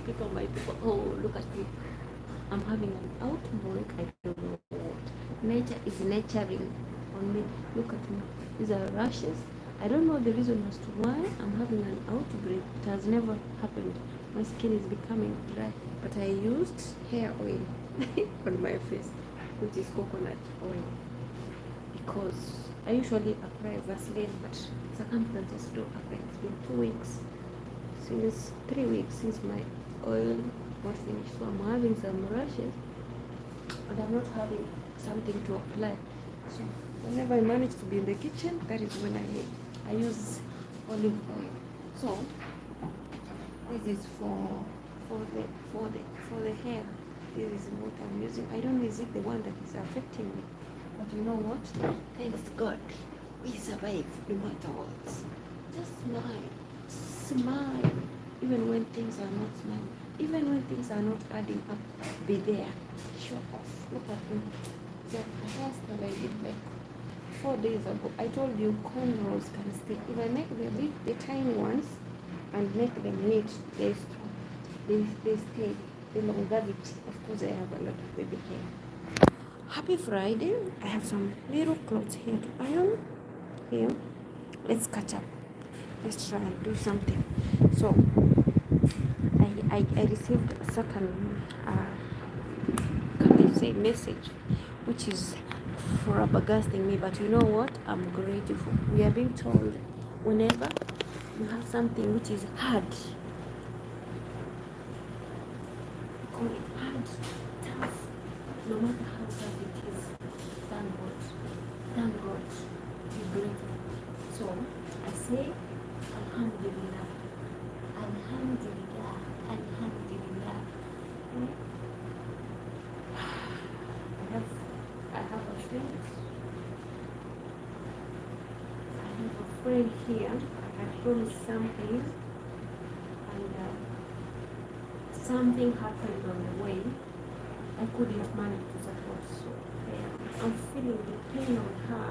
people might be, oh, look at me. I'm having an outbreak. I don't know what. Nature is naturing on me. Look at me. These are rashes. I don't know the reason as to why I'm having an outbreak. It has never happened. My skin is becoming dry. But I used hair oil on my face, which is coconut oil. Because I usually apply Vaseline, but circumstances don't apply. It's been 2 weeks, since 3 weeks since my oil was finished. So I'm having some rashes, but I'm not having something to apply. So whenever I manage to be in the kitchen, that is when I use olive oil. So this is for the hair. This is what I'm using. I don't know, is it the one that is affecting me? But you know what? Thanks God, we survive no matter what. Just smile. Smile. Even when things are not smiling. Even when things are not adding up. Be there. Show off. Look at me. The hairstyle I did like 4 days ago. I told you cornrows can stay. If I make the tiny ones and make them neat, they strong. They stay. The longevity. Of course, I have a lot of baby hair. Happy Friday. I have some little clothes here to iron. Here. Let's catch up. Let's try and do something. So I received a certain can I say message, which is flabbergasting me, but you know what? I'm grateful. We are being told whenever you have something which is hard, call it hard, tough, no matter how tough it is, thank God. Thank God. Be grateful. So I say Alhamdulillah. Alhamdulillah. Alhamdulillah. I have a friend. I have a friend here. I promised something, and something happened on the way. I couldn't manage to support, so I'm feeling the pain on her.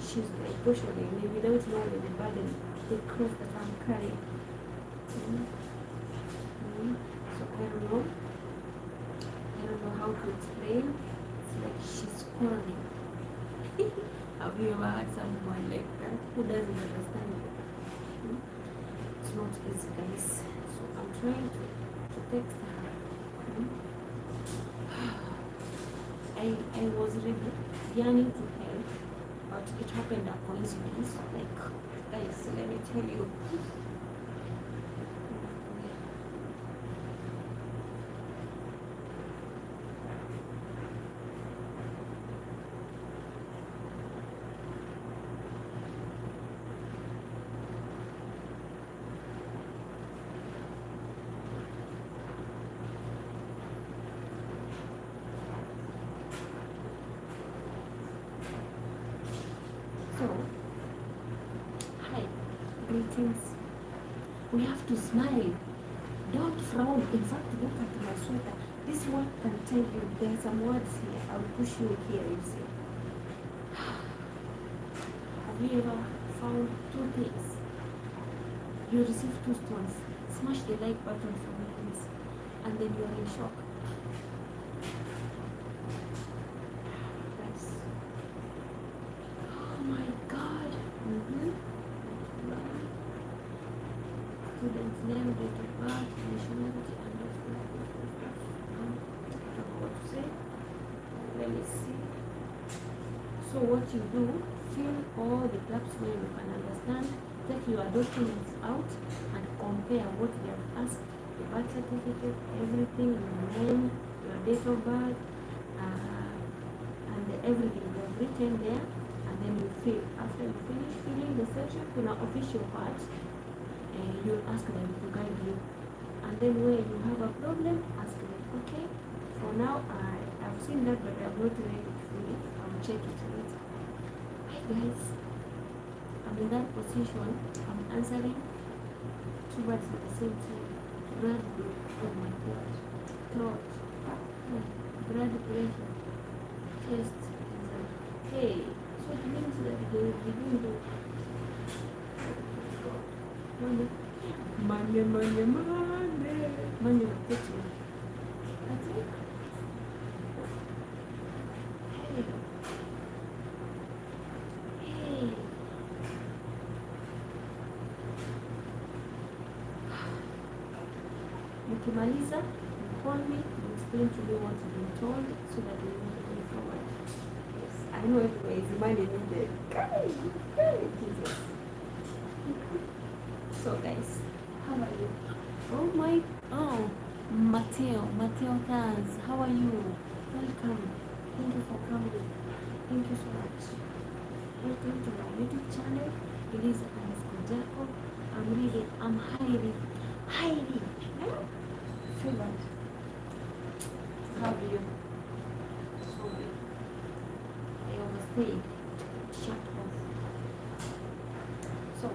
She's like pushing me without knowing the burden, the cross that I'm carrying. So I don't know how to explain. It's like she's quarreling. Have you ever had someone like that who doesn't understand you? It's not easy, guys. So I'm trying to text her. I was really yearning to help, but it happened a coincidence. Like, guys, let me tell you. So, hi, greetings. We have to smile. Don't frown. In fact, look at my sweater. This one can tell you there are some words here. I'll push you here, you see. Have you ever found 2 things? You receive 2 stones. Smash the like button for me, please. And then you are in shock. Student's name, date of birth, nationality, and what to say. Let me see. So what you do, fill all the gaps where you can understand, take your documents out and compare what they have asked, the birth certificate, everything, your name, your date of birth, and everything you have written there, and then you fill. After you finish filling the section, kuna official part. You'll ask them to guide you, and then where you have a problem, ask them. Okay, for now I've seen that, but I've not read it fully. I'll check it later. Hi guys, I'm in that position. I'm answering towards the same time. Blood, oh my God, throat, blood pressure, chest. Hey, so it means that they will be doing the money. Money will put me. That's it. Hey. Hey. Mkimaliza, call me, explain to me what you've been told so that we move moving forward. Yes, I know everybody is imagining the guy, Jesus. So guys, how are you? Oh, Mateo Taz, how are you? Welcome. Thank you for coming. Thank you so much. Welcome to my YouTube channel. It is Jacob. I'm highly favored to have you. Sorry, I overstayed. Shut off. So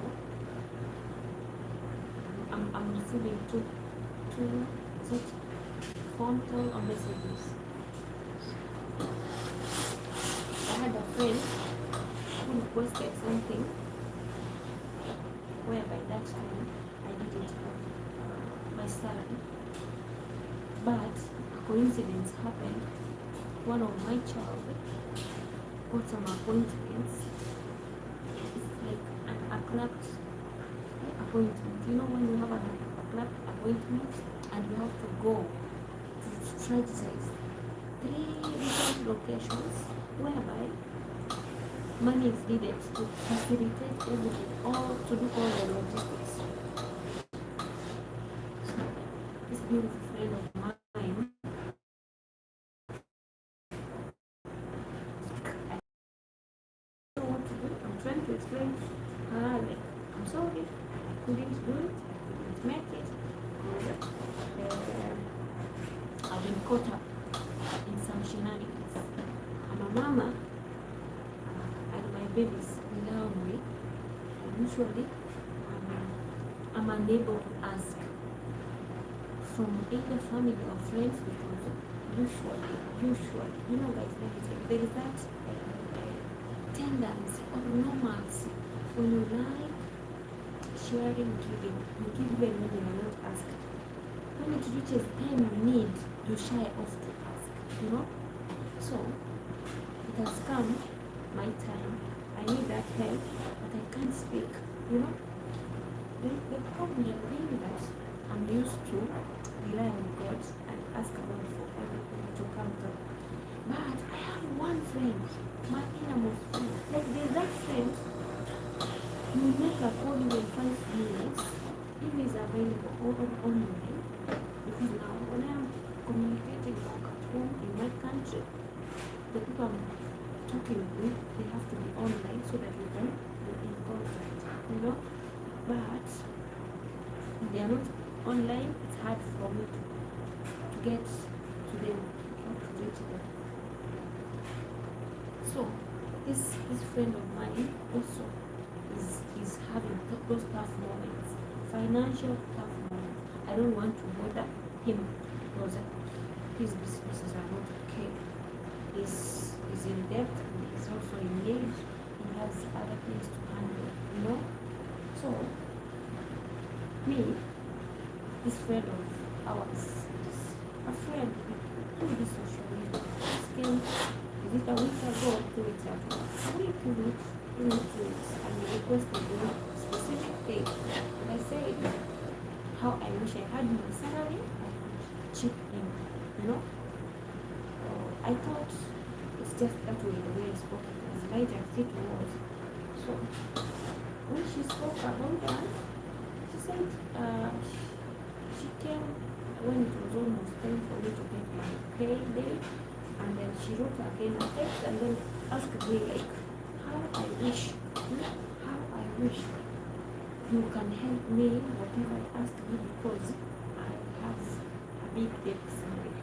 I'm receiving two such phone call or messages. I had a friend who requested something whereby that time I didn't have my salary, but a coincidence happened. One of my child got some appointments. It's like a clerk's appointment. You know when you have a clerk appointment and you have to go to strategize 3 different locations whereby money is needed to facilitate everything, all to do all the logistics. So this beautiful friend of mine, I don't know what to do. I'm trying to explain like, I'm sorry, I couldn't do it, I couldn't make it. I've been caught up in some shenanigans. I'm a mama, and my babies rely on me. And usually, I'm unable to ask from either family or friends because usually, you know, guys, there is that tendency or normalcy when you like sharing, giving, you give even when you are not asked. When it reaches time you need, you shy off to ask, you know? So, it has come my time. I need that help, but I can't speak, you know? The problem being that I'm used to rely on God and ask God for everything to come through. But I have one friend, my innermost friend. Like there's that friend, you make a call within 5 minutes, if he's available online. Because now when I'm communicating back at home in my country, the people I'm talking with, they have to be online so that we can be in contact, you know? But if they are not online, it's hard for me to get to them, not to reach them. So this friend of mine also is having those tough moments, financial tough moments. I don't want to bother him because his businesses are not okay. He's in debt and he's also engaged. He has other things to handle, you know? So me, this friend of ours, is a friend through the social media. This came, is it a week ago or 2 weeks ago? A week, 2 weeks, 2 weeks, and he requested a specific thing. And I said, how I wish I had my salary, I could chip in, you know? I thought it's just that way the way he spoke, as light as it was. So when she spoke about that, she said she came when it was almost time for me to get my payday, and then she wrote again a text and then asked me like, how I wish you can help me whatever I ask you because I have a big debt somewhere.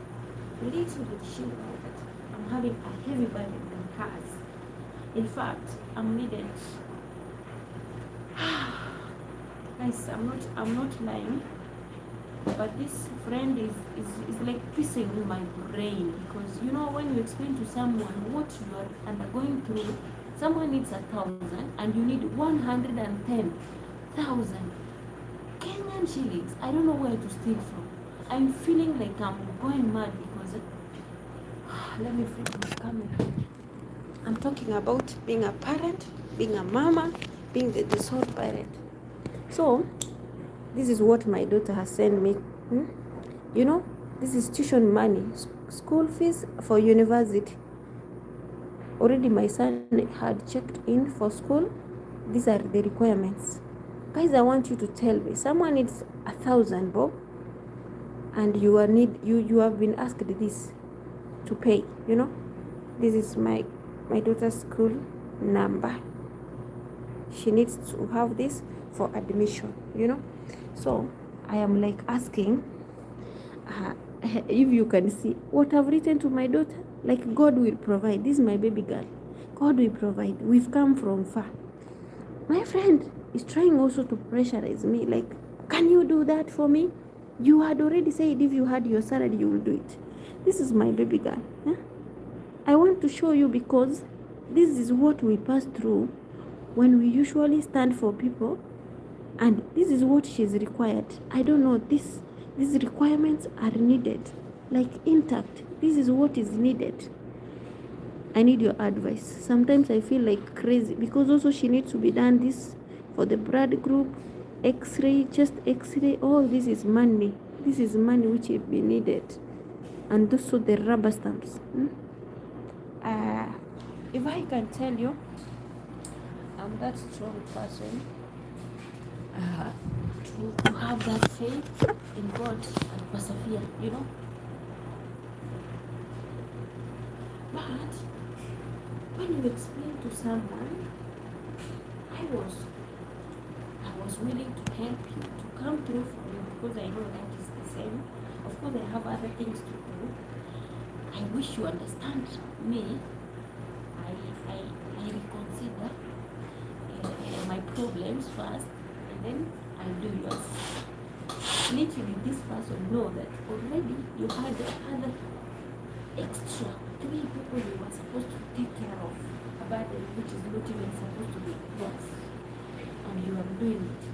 Little did she know that I'm having a heavy burden than hers. In fact, I'm needed. Guys, I'm not lying, but this friend is like pissing in my brain because you know when you explain to someone what you are undergoing through, someone needs 1,000 and you need 110,000 Kenyan shillings. I don't know where to steal from. I'm feeling like I'm going mad because let me flip my camera. I'm talking about being a parent, being a mama, being the sole parent. So this is what my daughter has sent me. You know, this is tuition money, school fees for university. Already my son had checked in for school. These are the requirements. Guys, I want you to tell me, someone needs 1,000 bob, and you have been asked this to pay. This is my daughter's school number. She needs to have this for admission. So I am like asking, if you can see what I've written to my daughter, like, God will provide. This is my baby girl. God will provide. We've come from far. My friend is trying also to pressurize me, like, can you do that for me? You had already said if you had your salary you will do it. This is my baby girl. I want to show you, because this is what we pass through when we usually stand for people, and this is what she's required. I don't know, these requirements are needed, like intact. This is what is needed. I need your advice. Sometimes I feel like crazy, because also she needs to be done this for the blood group, x-ray, chest x-ray. Oh, this is money. This is money which will be needed. And also the rubber stamps. If I can tell you, I'm that strong person, to have that faith in God and persevere, But when you explain to someone, I was willing to help you, to come through for you, because I know that is the same. Of course, I have other things to do. I wish you understand me. I reconsider my problems first, and then I do yours. Literally, this person know that already you had other extra 3 people you were supposed to take care of, a burden which is not even supposed to be yours, and you are doing it.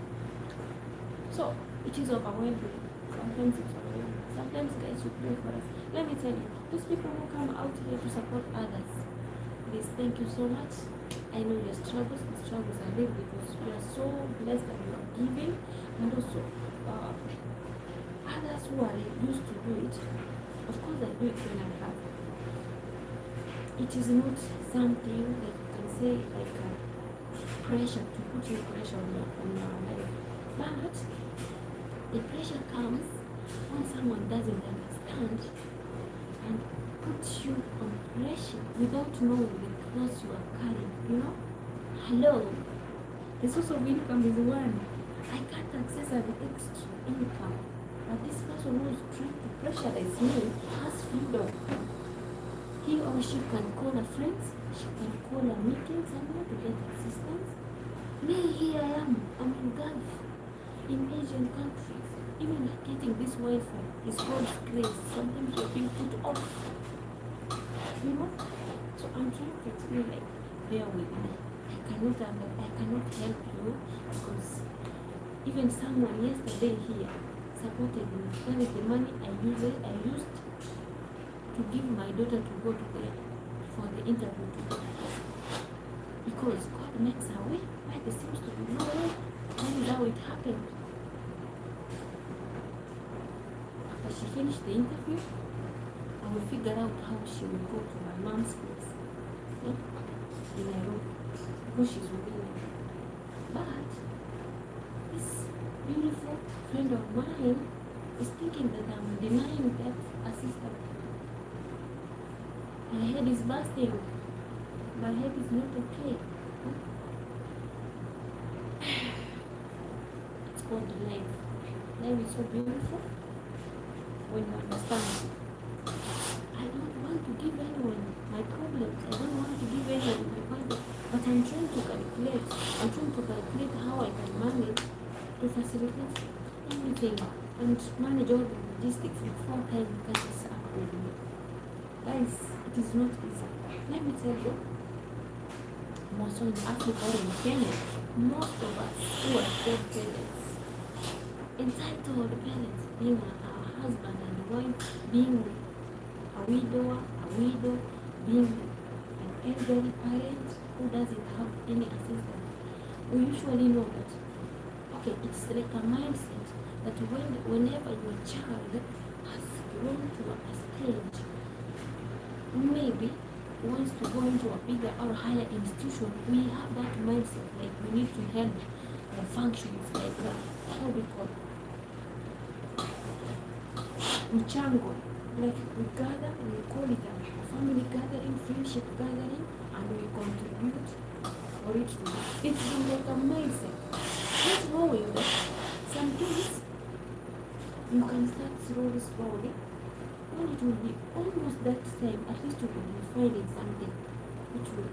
So it is overwhelming. Sometimes it's overwhelming. Sometimes, guys, you pray for us. Let me tell you, those people who come out here to support others, please, thank you so much. I know your struggles, the struggles are real, because you are so blessed that you are giving, and also others who are used to do it. Of course, I do it when I have. It is not something that you can say like pressure, to put you pressure on your life. But the pressure comes when someone doesn't understand and puts you on pressure without knowing the cross you are carrying. Hello, the source of income is one. I can't access an extra income, but this person who is trying to pressurize me has freedom. He or she can call a friend, she can call a meeting somewhere to get assistance. Me, here I am, I'm in Gulf, in Asian countries. Even getting this Wi-Fi is God's grace. Sometimes you're being put off. So I'm trying to explain, like, bear with me. I cannot help you, because even someone yesterday here supported me. That is the money I used to give my daughter to go for the interview today. Because God makes a way where there seems to be no way. That is how it happened. After she finished the interview, I will figure out how she will go to my mom's place in Nairobi, because she's with me. But this beautiful friend of mine is thinking that I'm denying that assistance. My head is bursting. My head is not okay. It's called life. Life is so beautiful when you understand. I don't want to give anyone my problems. I don't want to give anyone my burden. But I'm trying to calculate. I'm trying to calculate how I can manage to facilitate anything and manage all the logistics before time catches up with me. Guys, it is not easy. Let me tell you, most in Africa or in Kenya, most of us who are dead parents, entitled parents, being our husband and wife, being a widower, a widow, being an elderly parent who doesn't have any assistance, we usually know that, okay, it's like a mindset that whenever your child has grown to a stage, maybe wants to go into a bigger or higher institution, we have that mindset like we need to help the functions like how we call mchango, like we gather, we call it a family gathering, friendship gathering, and we contribute for it to be. It's like a mindset. Not knowing that some things you can start slowly, when it will be almost that same, at least you will be finding something which will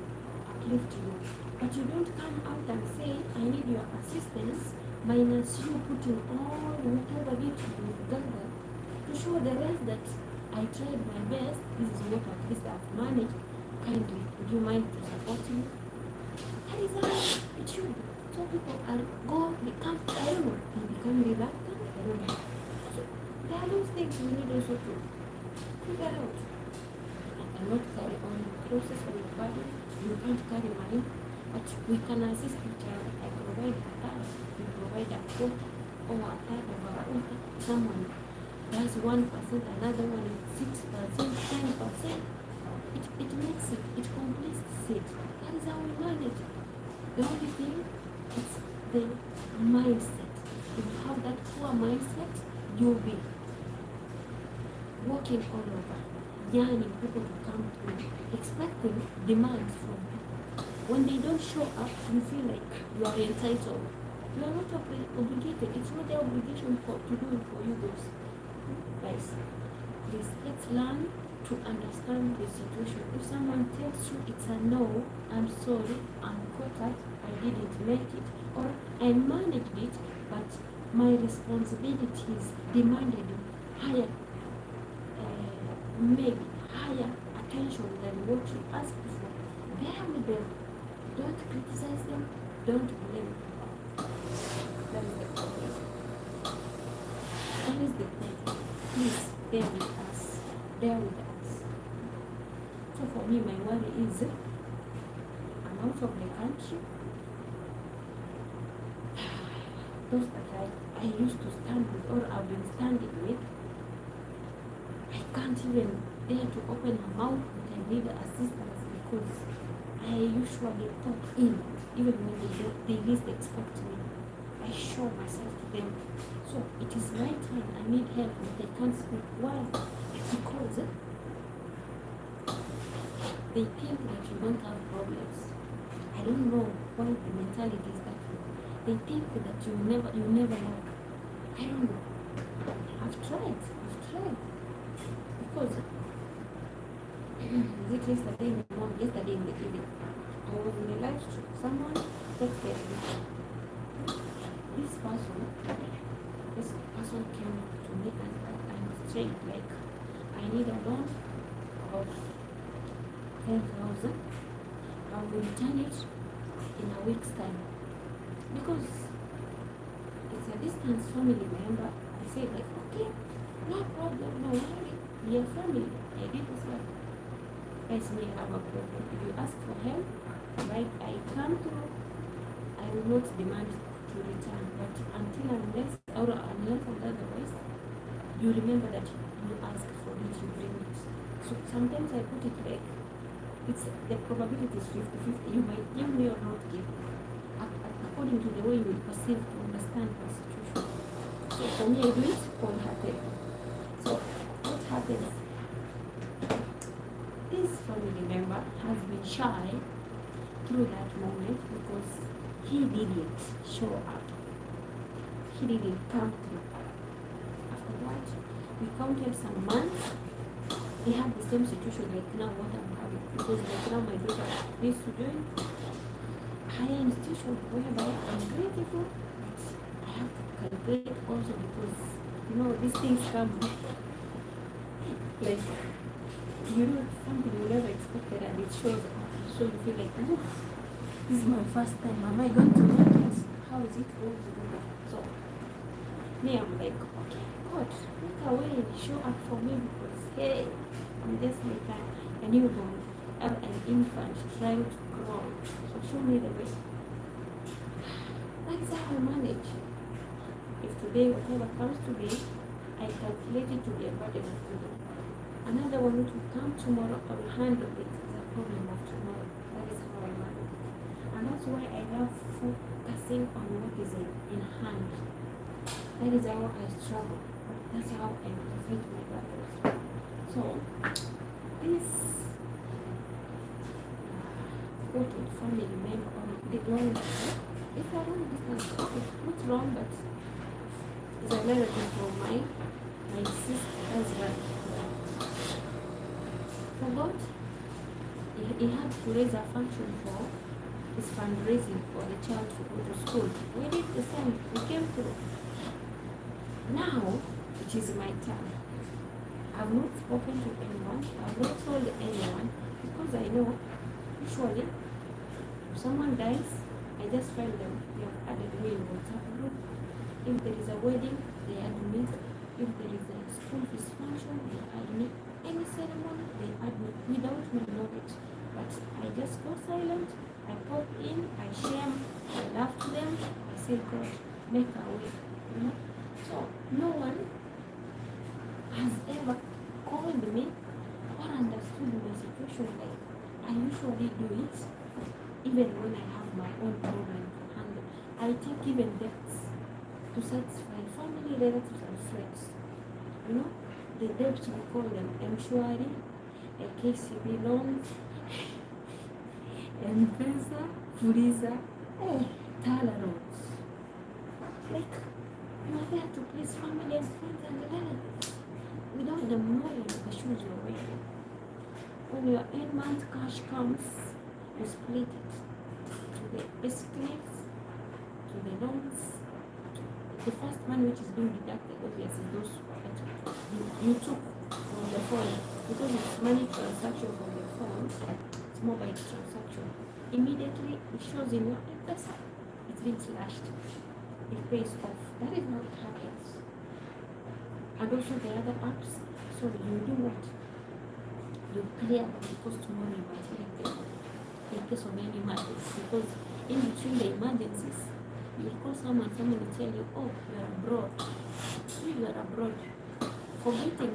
uplift you. But you don't come out and say, I need your assistance, minus you putting all whatever bit you gather to show the rest that I tried my best, this is what at least I've managed. Kindly, would you mind to support me? That is how it should be. So people become, I don't know, they become reluctant, I don't know. So there are those things we need also to figure out. I cannot carry on the process of your body, you can't carry mine, but we can assist each other. I provide a third, you provide a fourth, or a third of our own. Someone does 1%, another one is 6%, 10%. It makes it completes it. That is how we manage it. The only thing is the mindset. If you have that poor mindset, you'll be walking all over, yearning people to come through, expecting demands from people. When they don't show up, you feel like you are entitled. You are not obligated. It's not their obligation to do it for you guys. Guys, please, let's learn to understand the situation. If someone tells you it's a no, I'm sorry, I'm caught up, I didn't make it, or I managed it, but my responsibilities demanded higher, maybe higher attention than what you asked for. Bear with them. Don't criticize them. Don't blame them. That is the problem. That is the thing. Please bear with us. Bear with us. So for me, my worry is I'm out of the country. Those that I used to stand with or I've been standing with, I can't even dare to open my mouth when I need assistance because I usually talk in, even when they least expect me. I show myself to them. So it is my time. I need help, but I can't speak. Why? Because they think that you don't have problems. I don't know why the mentality is that way. They think that you never know. I don't know. I've tried. Because yesterday in the evening, I was in a live stream. Someone texted me. This person came to me and said, like, I need a loan of 10,000. I will return it in a week's time. Because it's a distant family member. I said, like, okay, no problem, no worry. We are family. I did this one. Guys, may have a problem. If you ask for help, like I come through, I will not demand to return. But until unless otherwise, you remember that you ask for it, you bring it. So sometimes I put it like, it's the probability is 50-50. You might give me or not give me, according to the way you perceive to understand the situation. So for me, I do it wholeheartedly. So what happens? This family member has been shy through that moment because he didn't show up. He didn't come through. Afterwards, we counted some months. He had the same situation like now what I'm having. Because like now my daughter needs to join higher institution whereby I'm grateful, but I have to calculate also because these things come like something you never expected and it shows up. So you feel like, oh, this is my first time. Am I going to make it? How is it going to do that? So Me, I'm like, okay, God, make a way, show up for me because hey, I'm just like a newborn, an infant trying to crawl. So show me the way. That is how I manage. If today, whatever comes today, I calculate it to be a burden of today. Another one which will come tomorrow, I will handle it as a problem of tomorrow. That is how I manage it. And that's why I love focusing on what is in hand. That is how I struggle. That's how I fight my battles. So, this quoted family member or the long if I don't understand, it's not wrong, but it's a relative from my sister as well. For God, he had to raise a function for his fundraising for the child to go to school. We did the same. We came through. Now it is my turn. I've not spoken to anyone. I've not told anyone because I know usually if someone dies, I just find them. They have added me in WhatsApp group. If there is a wedding, they add me. If there is a school fees function, they add me. Any ceremony, they add me without my knowledge. But I just go silent. I pop in. I share. I laugh to them. I say, God, make a way. You know. So no one has ever called me or understood my situation like I usually do it, even when I have my own problem to handle. I take even debts to satisfy family, relatives, and friends. You know, the debts we call them M-Shwari, KCB loans, M-Pesa, Fuliza, Tala loans. Like, you are there to please family and friends and relatives without them knowing the shoes you're wearing. When your end-month cash comes, you split it to the basic needs, to the loans. The first one which is being deducted, obviously, those that you took from the phone because it's money transaction from the phone, it's mobile transaction. Immediately it shows in your M-Pesa, it's been slashed. It pays off. That is how it happens. And also the other apps, so you do what? You clear them because tomorrow you might need them in case of any emergency. Because in between the emergencies, you will call someone will tell you, oh, you are abroad. You are abroad. Forgetting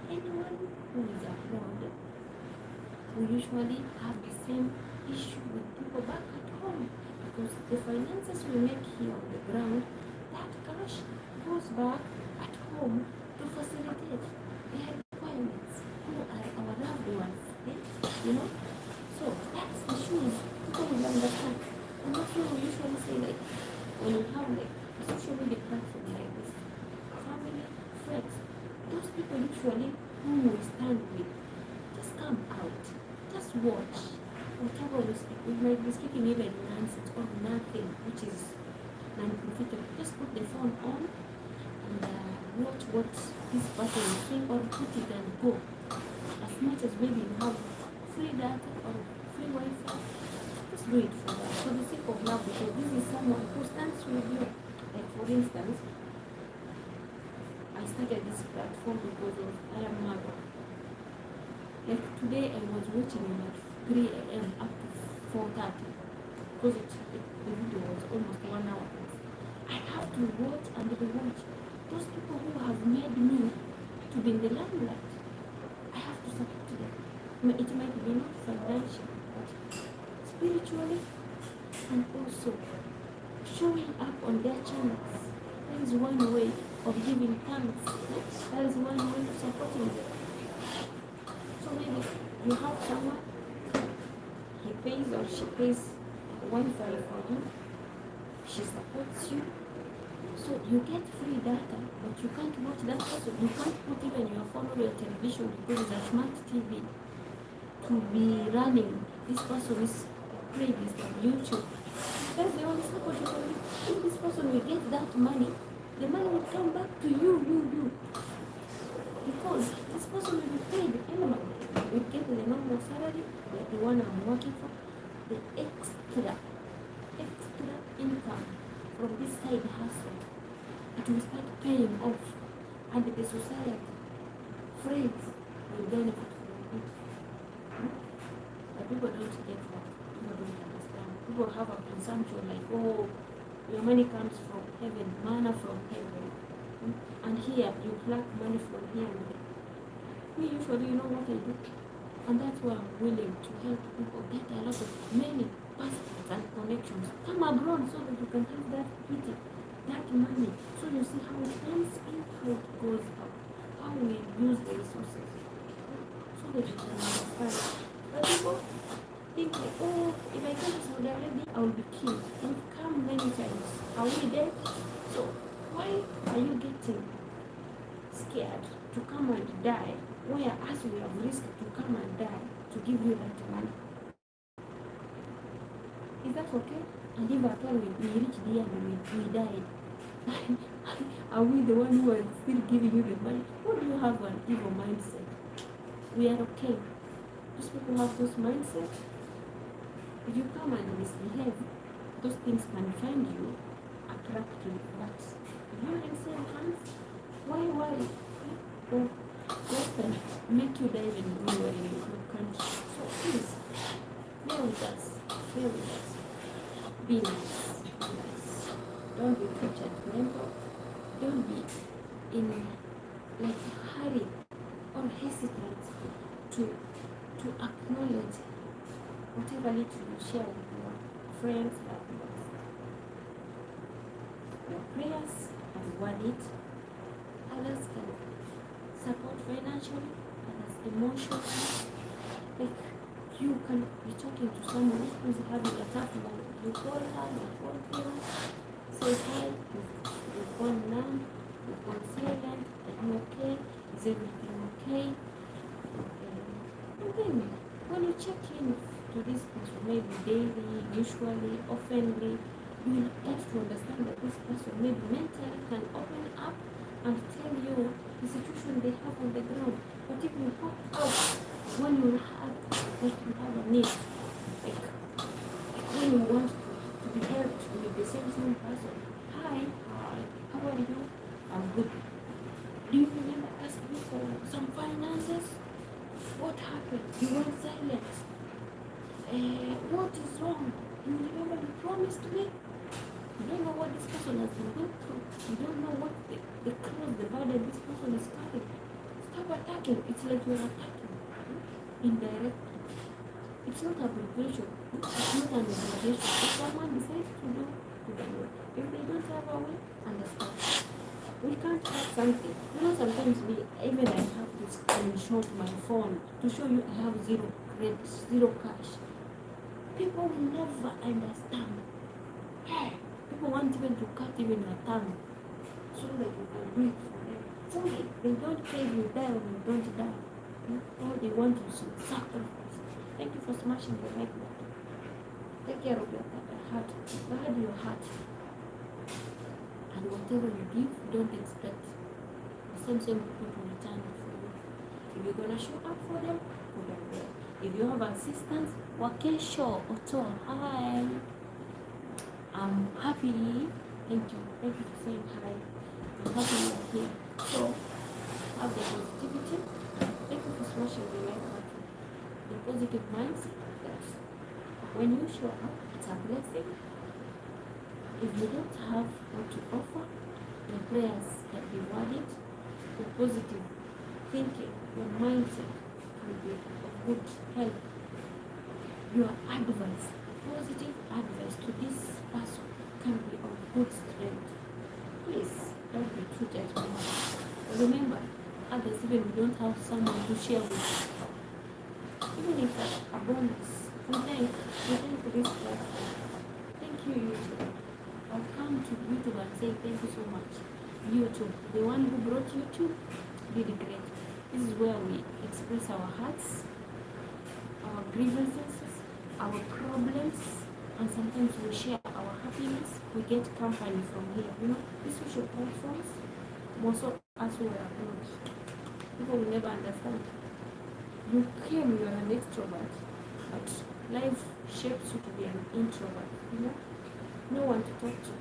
anyone who is abroad, we usually have the same issue with people back at home. Because the finances we make here on the ground, that cash goes back at home to facilitate their requirements, who are our loved ones. You know? So that's the shoes people will understand. And that's why we usually say like when we have like a social media platform like this, family, friends, those people usually whom we stand with, just come out, just watch. Whatever we speak, we might be speaking even nonsense or nothing, which is non-profitable. Just put the phone on and watch what this person is saying or put it and go. As much as maybe you have free data or free Wi-Fi, just do it for the sake of love because this is someone who stands with you. Like for instance, I started this platform because of I am mother. Like today I was watching him at 3 a.m. up to 4:30 because the video was almost 1 hour. I have to watch and rewatch those people who have made me to be in the limelight. I have to support them. It might be not financial, but spiritually and also showing up on their channels. That is one way of giving thanks. That is one way of supporting them. So maybe you have someone, he pays or she pays Wi-Fi for you, she supports you, so you get free data, but you can't watch that person. You can't put even your phone or your television because it's a smart TV to be running. This person is playlist on YouTube. That's the only support you can give. If this person will get that money, the money will come back to you. Because this person will be paid anyway. We get the normal salary, like the one I'm working for, the extra income from this side hustle. it will start paying off, and the society, friends will benefit from it. But people don't get that. People don't understand. People have a presumption like, oh, your money comes from heaven, manna from heaven. And here, you pluck money from here and there. Me, usually, you know what I do? And that's why I'm willing to help people get a lot of many passports and connections. Come abroad so that you can have that pity, that money. So you see how it comes in, how it goes out, how we use the resources. So that you can understand. But people think like, oh, if I come to Saudi Arabia, I will be killed. We've come many times. Are we dead? So why are you getting scared to come and die, whereas we have risked to come and die to give you that money? Is that okay? And if at all we reach the end and we died, are we the one who are still giving you the money? Who do you have an evil mindset? We are okay. Those people have those mindsets. If you come and misbehave, those things can find you attractive. But if you're in safe hands, why worry? Or often make you die even when you are in your country. So please, bear with us. Bear with us. Be nice. Be nice. Don't be too judgmental. Don't be in like hurry or hesitant to acknowledge whatever little you share with your friends, loved ones. Your prayers are worth it. Others can support financially, others emotionally. Like you can be talking to someone who's having a tough life. You call her, you call him, say hi, you've gone numb, you've gone silent, are you okay? Is everything okay? And then when you check in to this person, maybe daily, usually, oftenly, you will get to understand that this person maybe mentally can open up and tell you the situation they have on the ground. But if you pop out when you have a need, like when you want to be helped with the same person, hi, how are you? I'm good. Do you remember asking me for some finances? What happened? You went silent. What is wrong? You remember you promised me? You don't know what this person has been going through. You don't know what the cross, the burden this person is carrying. Stop attacking. It's like you're attacking indirectly. It's not abbreviation. It's not an obligation. If someone decides to do it, if they don't have a way, understand. We can't have something. You know, sometimes even I have to screenshot my phone to show you I have zero credit, zero cash. People will never understand. Hey, people want even to cut even your tongue so that you can do it for them. So they don't care if you die or you don't die. All they want is to sacrifice. Thank you for smashing the like button. Take care of your heart. Guard your heart. And whatever you give, don't expect the same people to return it for you. If you're gonna show up for them, put them there. If you have assistance, wakesho oto. Hi. I'm happy. Thank you. Thank you for saying hi. I'm happy you're here. So have the positivity. Thank you for smashing the like button. The positive mindset that when you show up, it's a blessing. If you don't have what to offer, your prayers can be worded. Your positive thinking, your mindset can be of good help. Your advice, positive advice to this person can be of good strength. Please don't be too judgmental. Remember, others even we don't have someone to share with. Even if a bonus, we thank this platform. Thank you, YouTube. I'll come to YouTube and say thank you so much. YouTube, the one who brought YouTube, did great. This is where we express our hearts, our grievances, our problems, and sometimes we share our happiness. We get company from here. You know, these social platforms, most of us who are abroad, people will never understand. You claim you are an extrovert, but life shapes you to be an introvert. You know, no one to talk to.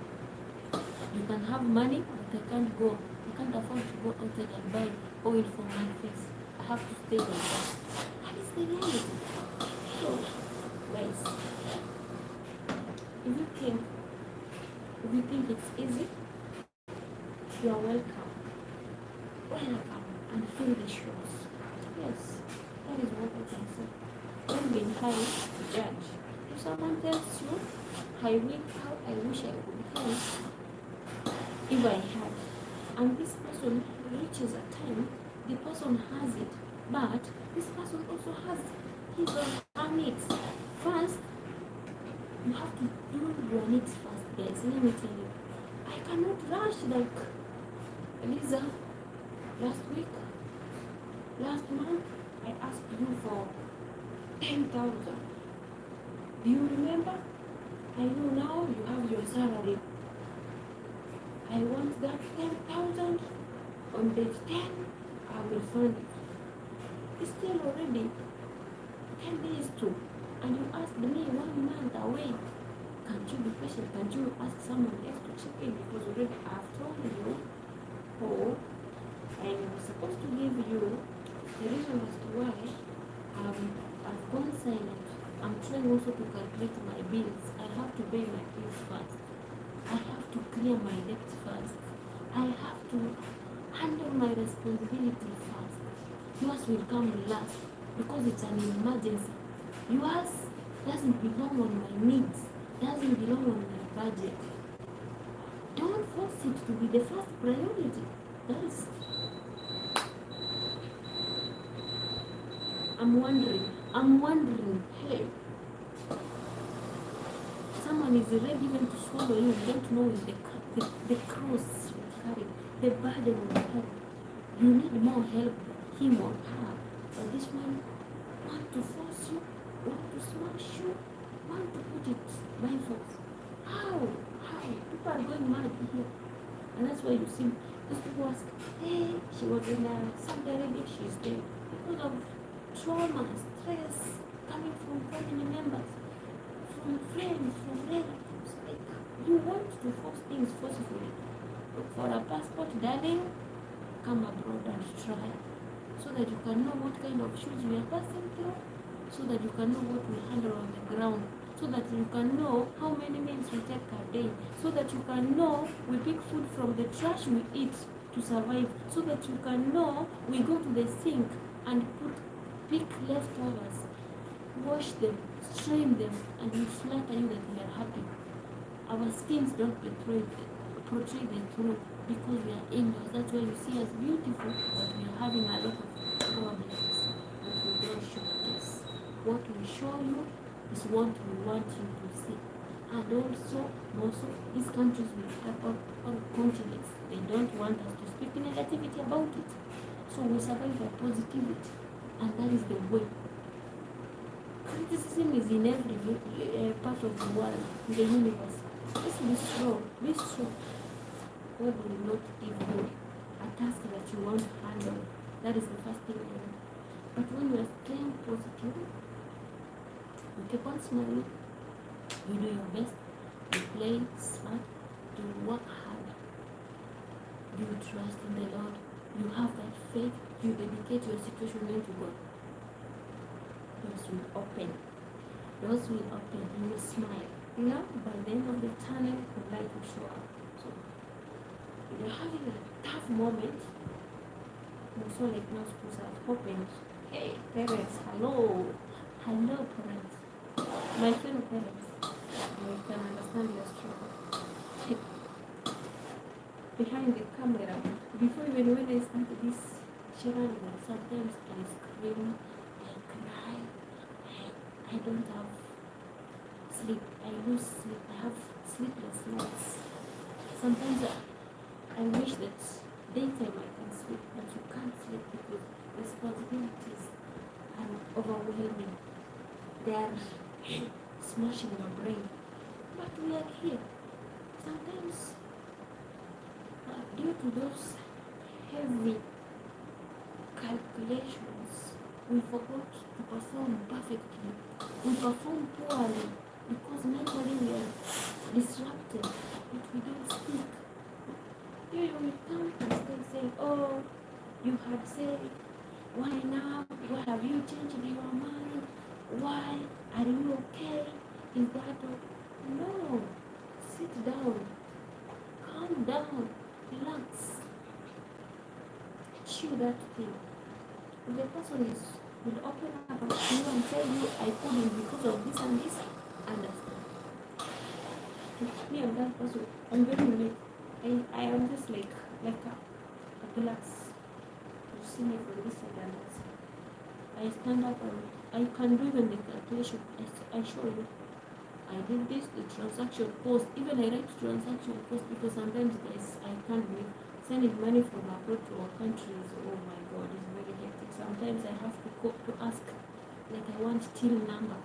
You can have money, but I can't go. I can't afford to go outside and buy oil for my face. I have to stay like that. That is the reality. So, guys, if you think it's easy, you are welcome. Welcome and feel the shoes. Yes, that is what I can say. Don't be high to judge. If someone tells you, I wish I would have if I had, and this person reaches a time, the person has it, but this person also has his or her needs. First, you have to do your needs first, guys. Let me tell you, I cannot rush like Lisa. Last month, I asked you for 10,000. Do you remember? I know now you have your salary. I want that 10,000 on date 10. I will fund it. It's still already 10 days too. And you asked me 1 month away. Can't you be patient? Can't you ask someone else to chip in? Because already I've told you, oh, and I was supposed to give you the reason as to why I've gone silent. I'm trying also to calculate my bills. I have to pay my bills first. I have to clear my debts first. I have to handle my responsibility first. Yours will come last because it's an emergency. Yours doesn't belong on my needs, doesn't belong on my budget. Don't force it to be the first priority. Guys, I'm wondering, hey, someone is already going to swallow you, you don't know the cross you carry, the burden you carry. You need more help than him or her. But this one want to force you, want to smash you, want to put it by force. How? People are going mad here. And that's why you see those people ask, hey, she was in Saudi Arabia, she's dead. Because of trauma, stress coming from family members, from friends, from relatives. Like, you want to force things forcefully. Look for a passport, darling, come abroad and try. So that you can know what kind of shoes we are passing through. So that you can know what we handle on the ground. So that you can know how many meals we take a day. So that you can know we pick food from the trash we eat to survive. So that you can know we go to the sink and pick leftovers, wash them, strain them, and we flatter you that we are happy. Our skins don't portray the truth because we are angels. That's why you see us beautiful, but we are having a lot of problems that we don't show this. What we show you is what we want you to see. And also, these countries we have all continents, they don't want us to speak negativity about it. So we survive by positivity. And that is the way. Criticism is in every part of the world, in the universe. Just be strong, be strong. God will not give you a task that you want to handle. That is the first thing you know. But when you are staying positive, you keep on smiling, you do your best, you play smart, you work hard, you trust in the Lord, you have that faith, you dedicate your situation to God. Doors will open. Doors will open. You will smile. You know, by the end of the tunnel, the light will show up. So, if you're having a tough moment, also like now schools have opened. Hey, parents, hello. Hello, parents. My fellow parents, you can understand your struggle. Behind the camera, before even when I started this channel, sometimes I scream, I cry, I don't have sleep, I lose sleep, I have sleepless nights. Sometimes I wish that daytime I can sleep, but you can't sleep because responsibilities are overwhelming. They are smashing your brain. But we are here. Sometimes, due to those heavy calculations, we forgot to perform perfectly. We perform poorly because mentally we are disrupted, but we don't speak. You will come and still say, oh, you had said, why now? Why have you changed your mind? Why are you okay? Is that okay? No. Sit down. Calm down. Relax. Chew that thing. If the person will open up to you and tell you, I couldn't because of this and this, understand. Me and that person, I'm very unique. I am just like a glass. You see me from this side and that side. I stand up and I can do even the calculation. I show you. I did this, the transaction cost. Even I write transaction cost because sometimes guys I can't be sending money from abroad to our countries. Oh my god, it's very hectic. Sometimes I have to go to ask, like I want till number.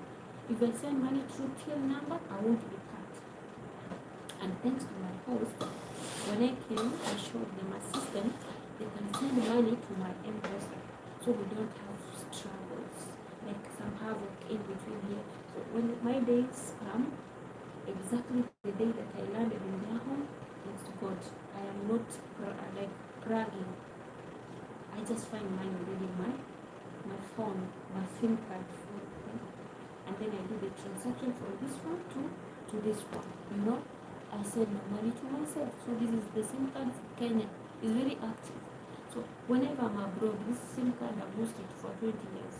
If I send money through till number, I won't be cut. And thanks to my host, when I came, I showed them a system. They can send money to my M-Pesa, so we don't have struggles like some havoc in between here. So when my days come, exactly the day that I landed in their home, it's good. I am not like bragging. I just find money already in my phone, my SIM card phone, and then I do the transaction from this one to this one. You know, I send my money to myself. So this is the SIM card for Kenya. It's very active. So whenever I'm abroad, this SIM card I've used it for 20 years.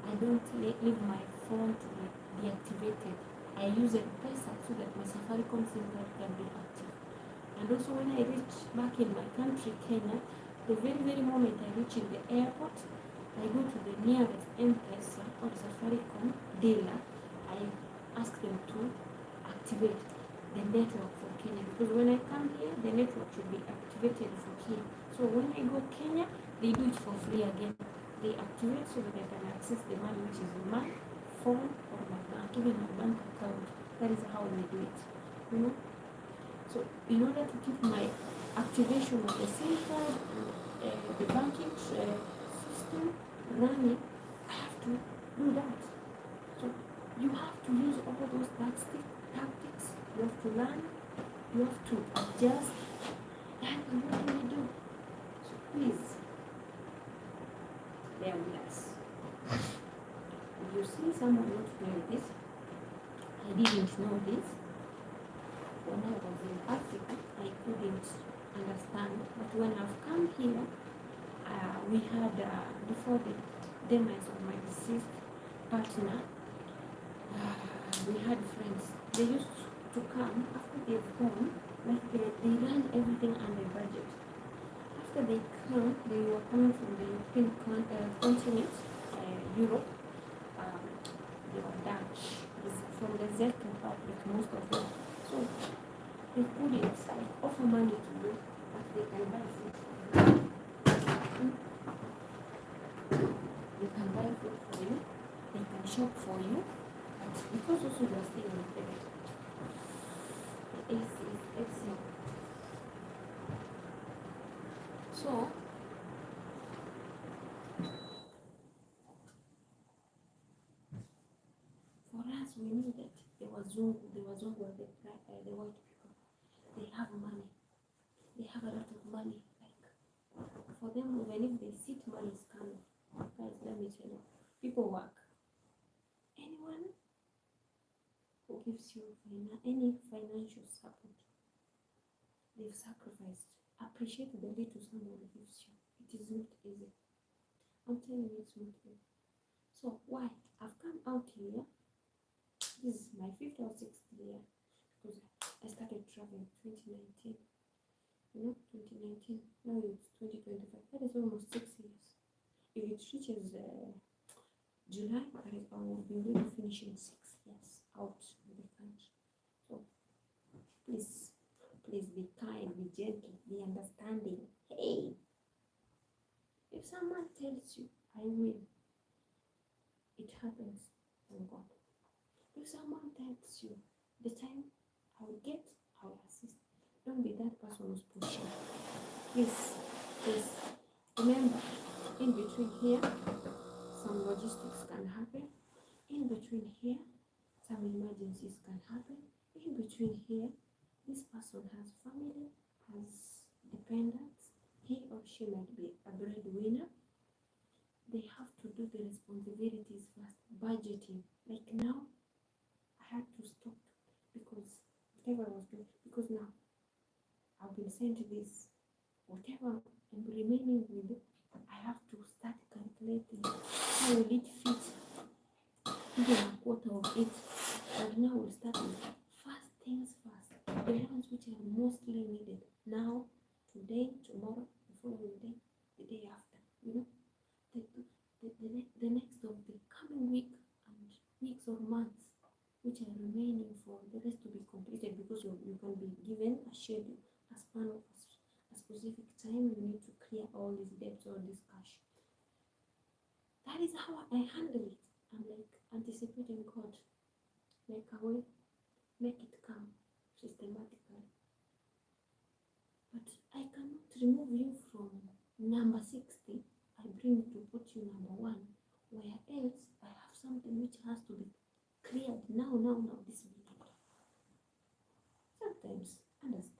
I don't leave my phone to be deactivated. I use M-Pesa so that my Safaricom SIM card can be active. And also when I reach back in my country, Kenya, the very moment I reach in the airport, I go to the nearest M-Pesa or Safaricom dealer. I ask them to activate the network for Kenya, because when I come here, the network should be activated for Kenya. So when I go Kenya, they do it for free again. They activate so that I can access the money which is in my phone or my bank, even my bank account. That is how they do it. You know? So in order to keep my activation of the SIM card and the banking system running, I have to do that. So you have to use all those tactics. You have to learn. You have to adjust. That is what we do. So please, bear with us. If you see someone not doing this, I didn't know this. When I was in Africa, I couldn't understand. But when I've come here, we had, before the demise of my deceased partner, we had friends. They used to come after they've gone, like they ran everything under budget. After they come, they were coming from the European continent, Europe. They were Dutch, from the Czech Republic, most of them. So they couldn't offer money to you, but they can buy food for you. They can buy food for you. They can shop for you. But because also you are staying on credit, the AC is excellent. So for us, we knew that the Wazungu are the white people. They have money. They have a lot of money. Like for them, even if they sit, money is coming. Guys, let me tell you, people work. Anyone who gives you any financial support, they've sacrificed. Appreciate the little someone gives you. It is not easy. I'm telling you, it's not easy. So why? I've come out here. This is my 5th or 6th year, because I started traveling 2019. You know, 2019. Now it's 2025. That is almost 6 years. If it reaches July, I will be really finishing 6 years out of the country. So please be kind, be gentle, be understanding. Hey, if someone tells you, I will, it happens from God. If someone tells you, the time I will get, I will assist. Don't be that person who's pushing. Please, remember, in between here, some logistics can happen. In between here, some emergencies can happen. In between here, this person has family, has dependents. He or she might be a breadwinner. They have to do the responsibilities first. Budgeting. Like now, I had to stop because whatever I was doing, because now I've been sent this, whatever I'm remaining with, I have to start calculating how will it fit even a quarter of it. But now we'll start with first things first, the ones which are mostly needed now, today, tomorrow, the following day, the day after, the next of the coming week and weeks or months which are remaining for the rest to be completed, because you can be given a schedule, a span of a specific time you need to clear all these debts or this cash. That is how I handle it. I'm like anticipating God, make a way, make it come systematically. But I cannot remove you from number 60. I bring to put you number 1, where else I have something which has to be cleared now, this minute. Sometimes understand.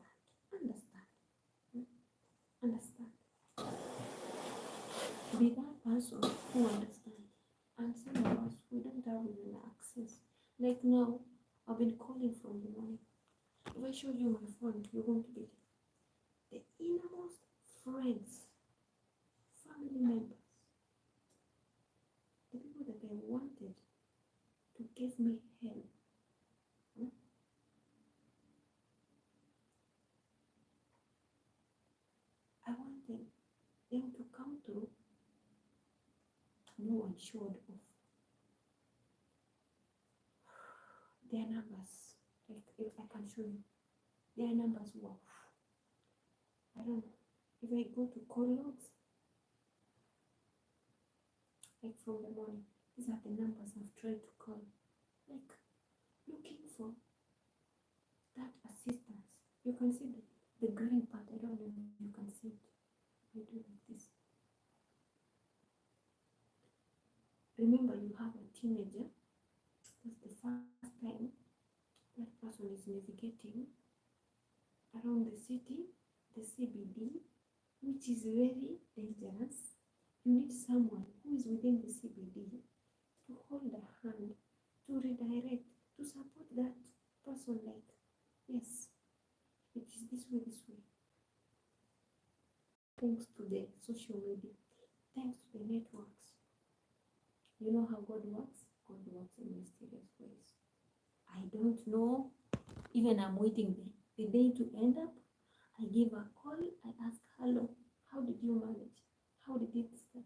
Be that person who understands. And some of us, we don't have even access. Like now, I've been calling from the morning. If I show you my phone, you're going to believe. The innermost friends, family members, the people that I wanted to give me help. I wanted them to come through. No one showed off. Their numbers, like if I can show you, their numbers were, I don't know, if I go to call logs, like from the morning, these are the numbers I've tried to call, like looking for that assistance. You can see the green part. I don't know if you can see it. I do like this. Remember, you have a teenager. That's the first time that person is navigating around the city, the CBD, which is very dangerous. You need someone who is within the CBD to hold a hand, to redirect, to support that person, like, yes, it is this way. Thanks to the social media, thanks to the networks. You know how God works? God works in mysterious ways. I don't know. Even I'm waiting the day to end up. I give a call. I ask, hello, how did you manage? How did it start?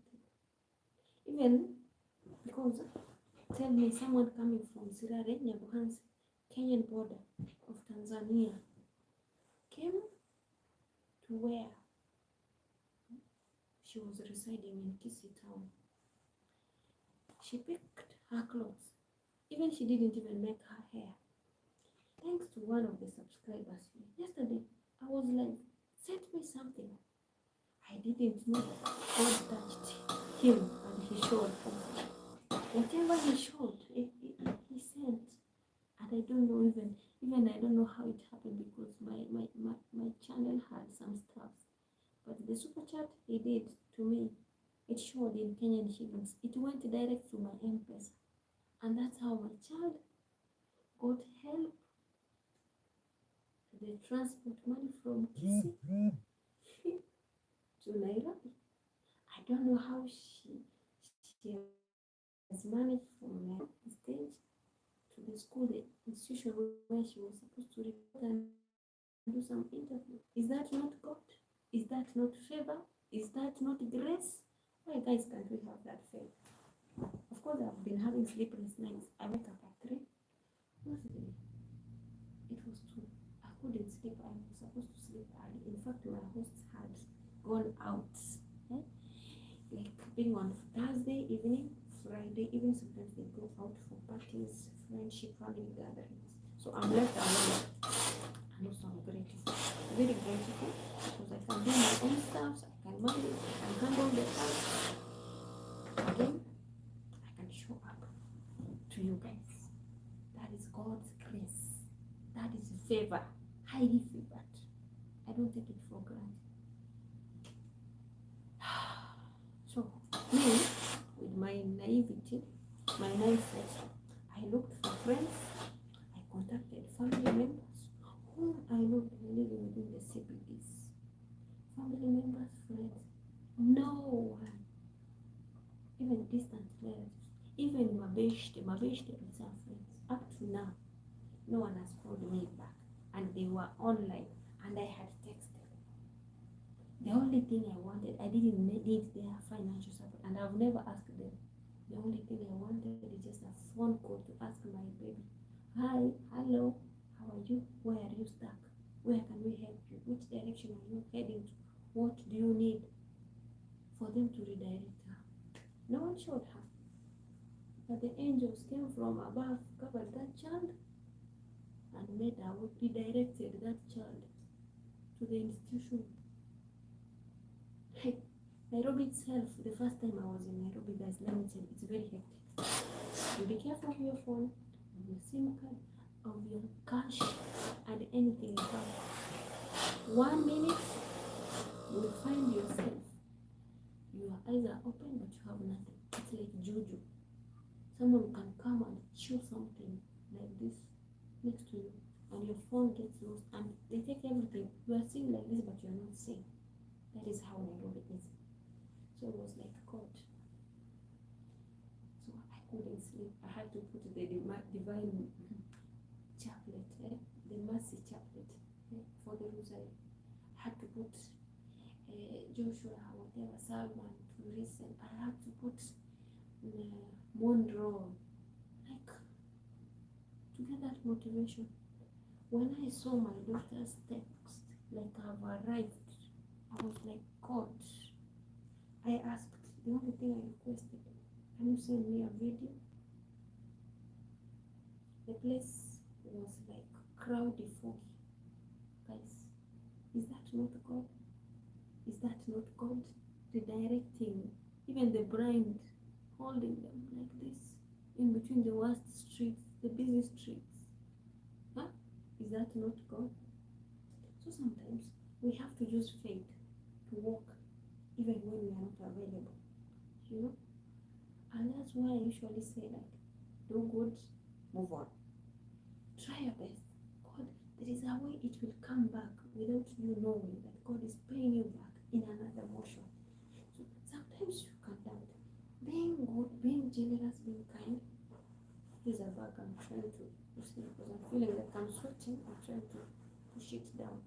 Even because, tell me, someone coming from Sirare, Nyabuhansi, Kenyan border of Tanzania, came to where she was residing in Kisii town. She picked her clothes. Even she didn't even make her hair. Thanks to one of the subscribers yesterday, I was like, send me something. I didn't know God touched him and he showed. Whatever he showed, he sent. And I don't know even I don't know how it happened, because my channel had some stuff. But the super chat he did to me, it showed in Kenyan shillings. It went direct to my M-Pesa. And that's how my child got help. The transport money from Kisii to Nairobi. I don't know how she has managed from the stage to the school, the institution where she was supposed to report and do some interview. Is that not God? Is that not favor? Is that not grace? Why, guys, can't we have that faith? Of course, I've been having sleepless nights. I wake up at 3. Yesterday, it was 2. I couldn't sleep. I was supposed to sleep early. In fact, my hosts had gone out. Like being on Thursday evening, Friday evening, sometimes they go out for parties, friendship, family gatherings. So I'm left alone. And also I'm grateful. Very grateful, because I can do my own stuff, I can manage, I can handle the tasks. Again, I can show up to you guys. That is God's grace. That is favor, highly favored. I don't take it for granted. Me, with my naivety, my mindset, I looked for friends, I contacted family members whom I know living within the CBDs. Family members, friends, no one, even distant relatives, even Mabeshte and some friends. Up to now, no one has called me back, and they were online, and I had texted. The only thing I wanted, I didn't need their financial support, and I've never asked them. The only thing I wanted is just a phone call to ask my baby, hi, hello, how are you? Where are you stuck? Where can we help you? Which direction are you heading to? What do you need? For them to redirect her. No one showed her. But the angels came from above, covered that child, and made her redirected that child to the institution. Hey, Nairobi itself, the first time I was in Nairobi, guys, let me tell you, it's very hectic. You be careful of your phone, of your SIM card, of your cash, and anything you have. 1 minute, you will find yourself. Your eyes are open, but you have nothing. It's like juju. Someone can come and chew something like this next to you, and your phone gets lost, and they take everything. You are seeing like this, but you are not seeing. That is how Nairobi is. So it was like God. So I couldn't sleep. I had to put the divine chaplet, the mercy chaplet for the rosary. I had to put Joshua, whatever, Salman to listen. I had to put Monroe, like, to get that motivation. When I saw my daughter's text, like I've arrived, I was like, God. I asked, the only thing I requested, can you send me a video? The place was like crowdy, foggy. Guys, is that not God? Is that not God redirecting even the blind, holding them like this in between the worst streets, the busy streets? Huh? Is that not God? So sometimes we have to use faith to walk even when we are not available, you know. And that's why I usually say, like, do good, move on, try your best. God, there is a way it will come back without you knowing that God is paying you back in another motion. So sometimes you can doubt. Being good, being generous, being kind. Here's a bag I'm trying to push it because I'm feeling like I'm sweating. I'm trying to push it down.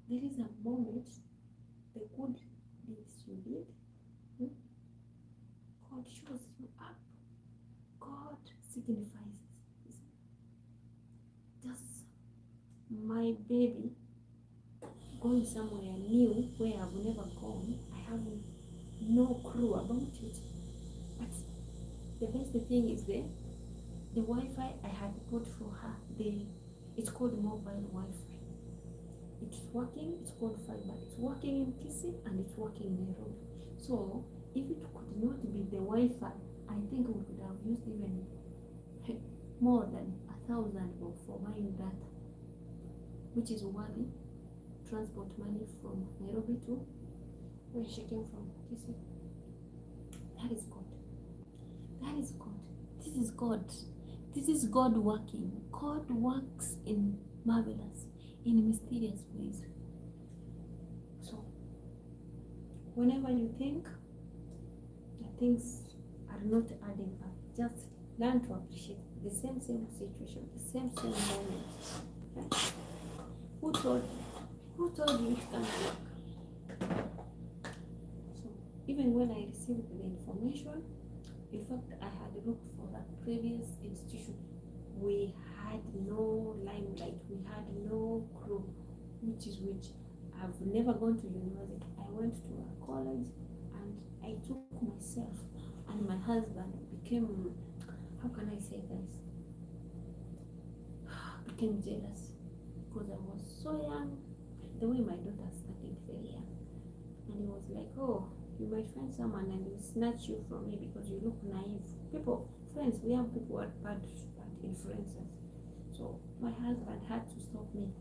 There is a moment, the good deeds you did, God shows you up. God signifies it. Just my baby going somewhere new where I've never gone. I have no clue about it. But the best thing is the Wi-Fi I had put for her. It's called mobile Wi-Fi. It's working. It's called fiber. It's working in Kisii and it's working in Nairobi. So if it could not be the Wi-Fi, I think we could have used even more than 1,000 for buying data, which is worthy transport money from Nairobi to where she came from, Kisii. That is God. That is God. This is God. This is God working. God works in marvelous, in mysterious ways. So whenever you think that things are not adding up, just learn to appreciate the same situation, the same moment. Okay? Who told you? Who told you it can't work? So even when I received the information, in fact, I had looked for that previous institution. We had no limelight. We had no clue which is which. I've never gone to university. I went to a college and I took myself and my husband became, how can I say this? Became jealous because I was so young. The way my daughter started very young. And he was like, oh, you might find someone and will snatch you from me because you look naive. People, friends, we have people who are bad influencers. So my husband had to stop me